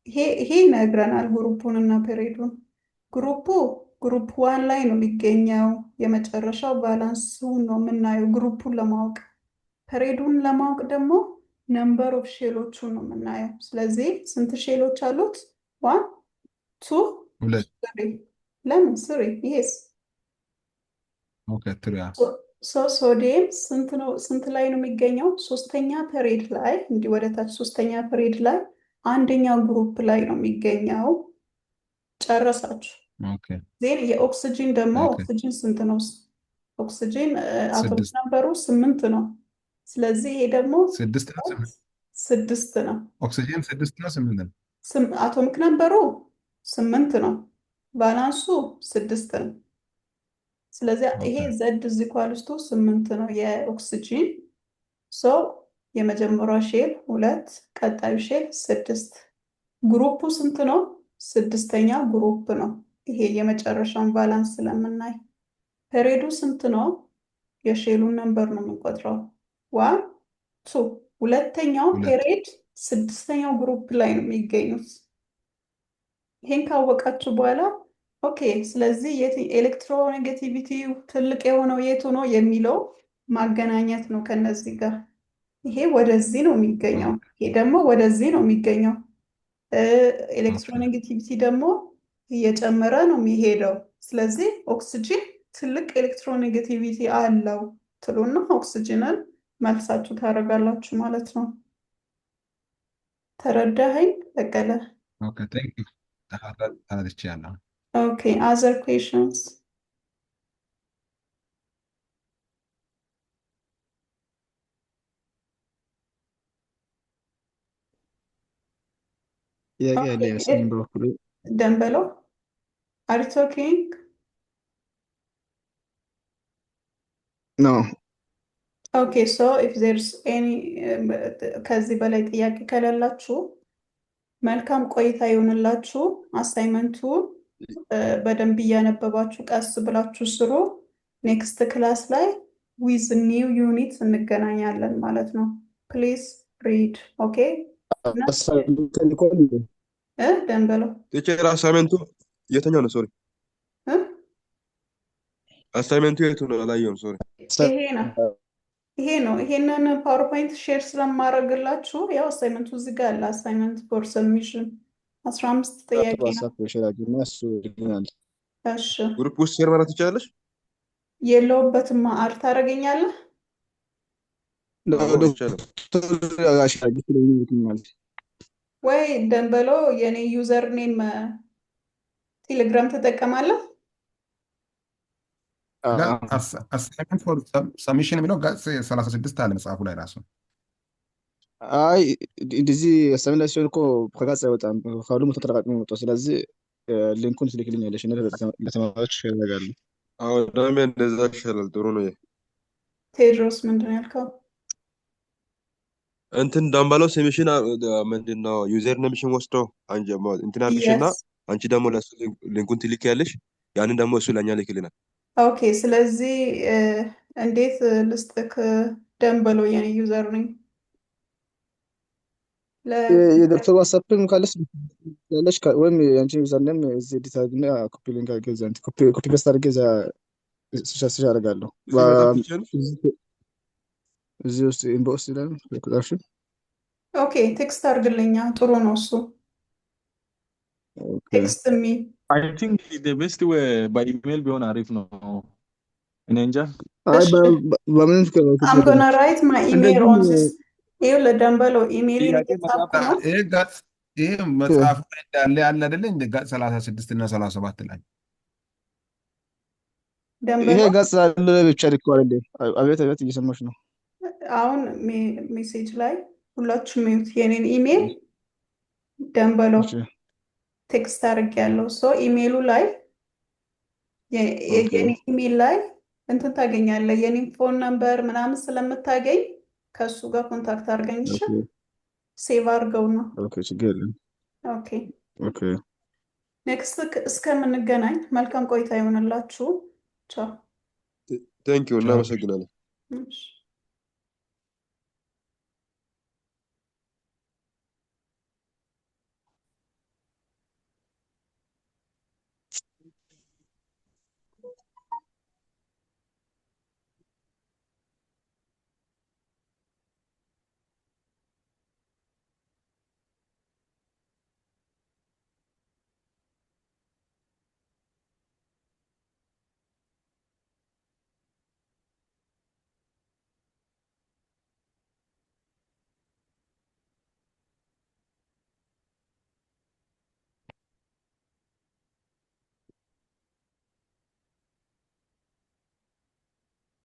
ይሄ ይነግረናል ግሩፑን እና ፔሪዱን። ግሩፕ 1 ላይ ነው የሚገኘው። የመጨረሻው ቫላንሱን ነው የምናየው ግሩፑን ለማወቅ። ፔሪዱን ለማወቅ ደግሞ ነምበር ኦፍ ሼሎቹን ነው የምናየው። ስለዚህ ስንት ሼሎች አሉት? 1 2 3 ለምን 3? ይሄስ ሶዲየም ስንት ላይ ነው የሚገኘው? 3ኛ ፔሪድ ላይ እንዲህ ወደ ታች 3ኛ ፔሪድ ላይ 1ኛው ግሩፕ ላይ ነው የሚገኘው። ጨረሳችሁ። ዜን የኦክሲጂን ደግሞ ኦክሲጂን ስንት ነው? ኦክሲጂን አቶሚክ ነምበሩ 8 ነው። ስለዚህ ይሄ ደግሞ 6 ነው። ኦክሲጂን 6 ነው 8 ነው። አቶሚክ ነምበሩ 8 ነው፣ ቫላንሱ 6 ነው። ስለዚህ ይሄ ዘድ ዚኳልስቱ 8 ነው የኦክሲጂን። ሶ የመጀመሪያው ሼል 2፣ ቀጣዩ ሼል 6። ግሩፑ ስንት ነው? 6ኛ ግሩፕ ነው። ይሄ የመጨረሻውን ቫላንስ ስለምናይ ፔሪዱ ስንት ነው? የሼሉን ነምበር ነው የምንቆጥረው 1 2። ሁለተኛው ፔሪድ 6ኛው ግሩፕ ላይ ነው የሚገኙት። ይሄን ካወቃችሁ በኋላ ኦኬ፣ ስለዚህ ኤሌክትሮኔጋቲቪቲ ትልቅ የሆነው የቱ ነው የሚለው ማገናኘት ነው ከነዚህ ጋር። ይሄ ወደዚህ ነው የሚገኘው፣ ይሄ ደግሞ ወደዚህ ነው የሚገኘው። ኤሌክትሮኔጋቲቪቲ ደግሞ እየጨመረ ነው የሚሄደው። ስለዚህ ኦክሲጂን ትልቅ ኤሌክትሮኔጋቲቪቲ አለው ትሉና ኦክሲጂንን መልሳችሁ ታደርጋላችሁ ማለት ነው። ተረዳኸኝ በቀለ? ኦኬ ቴንክ ዩ። ተረድቻለሁ። Okay, other questions? Dembelo, are you talking? No. Okay, so if there's any ከዚህ በላይ ጥያቄ ከሌላችሁ መልካም ቆይታ ይሆንላችሁ። አሳይመንቱ በደንብ እያነበባችሁ ቀስ ብላችሁ ስሩ። ኔክስት ክላስ ላይ ዊዝ ኒው ዩኒት እንገናኛለን ማለት ነው። ፕሊዝ ሪድ ኦኬ። ደንበለው ቲቸር አሳይመንቱ የትኛው ነው? ሶሪ እ? አሳይመንቱ የቱ ነው? አላየሁም። ሶሪ ይሄ ነው። ይሄንን ፓወርፖይንት ሼር ስለማደርግላችሁ ያው አሳይመንቱ እዚህ ጋር አለ። አሳይመንት ፎር ሰብሚሽን 15 ጥያቄ ነው። ዋትስአፕ ሼር አድርጊና እሱ ይልናል። እሺ ግሩፕ ውስጥ ሼር ማለት ትችላለሽ? የለውበትማ አድ ታደርገኛለህ አዎ ይቻላል። ወይ ደንበሎ የኔ ዩዘር ኔም ቴሌግራም ትጠቀማለህ? አሳይመንት ፎር ሰብሚሽን የሚለው ገጽ 36 አለ መጽሐፉ ላይ ራሱ። አይ እንደዚህ አሳይመንት ላይ ሲሆን እኮ ከጋጽ አይወጣም፣ ከሁሉም ተጠራቅሞ ወጣው። ስለዚህ ሊንኩን ትልክልኛለሽ እና ለተማሪዎች ሼር አደርጋለሁ። አዎ ዳሜ እንደዛ ይሻላል። ጥሩ ነው። ቴድሮስ ምንድን ነው ያልከው? እንትን ዳምባለው ሰብሚሽን ምንድን ነው? ዩዘር ኔምሽን ወስዶ እንትን አልሽና አንቺ ደግሞ ለሱ ሊንኩን ትልኪያለሽ። ያንን ደግሞ እሱ ለኛ ልክልናል። ኦኬ ስለዚህ እንዴት ልስጥክ? ደንበሎ የኔ ዩዘር ነኝ የዶክተር ዋትስአፕም ካለሽ ያለሽ ወይም የአንቺ ዩዘር ኔም እዚህ ኤዲት አድርግና ኮፒ ሊንክ አድርጌ እዛ ኮፒ ፔስት አድርጌ እዛ ስሻ አደርጋለሁ። እዚህ ውስጥ ኢንቦክስ ይላል ቁጥርሽ። ኦኬ ቴክስት አድርግልኛ። ጥሩ ነው እሱ። ቴክስት ሚ አይ ቲንክ the best way by email ቢሆን አሪፍ ነው። እኔ እንጃ። አይ በምን I'm gonna write my email on this ይኸው ለደንበሎ ኢሜል እየጻፍኩ ነው። ይሄ መጽሐፉ ላይ እንዳለ ያለ አይደለ? እንደ ገጽ 36 እና 37 ላይ ይሄ ገጽ አለ ብቻ ልክ አይደለም። አቤት አቤት እየሰማሽ ነው። አሁን ሜሴጅ ላይ ሁላችሁም ሚዩት የኔን ኢሜል ደንበሎ ቴክስት አድርጌያለሁ። ሶ ኢሜሉ ላይ የኔ ኢሜል ላይ እንትን ታገኛለህ። የኔ ፎን ነምበር ምናምን ስለምታገኝ ከሱ ጋር ኮንታክት አድርገኝ። እሺ ሴቭ አድርገው ነው። ኦኬ ችግር የለም። ኦኬ ኦኬ ኔክስት እስከምንገናኝ መልካም ቆይታ ይሆንላችሁ። ቻው። ቴንክ ዩ። እናመሰግናለን። እሺ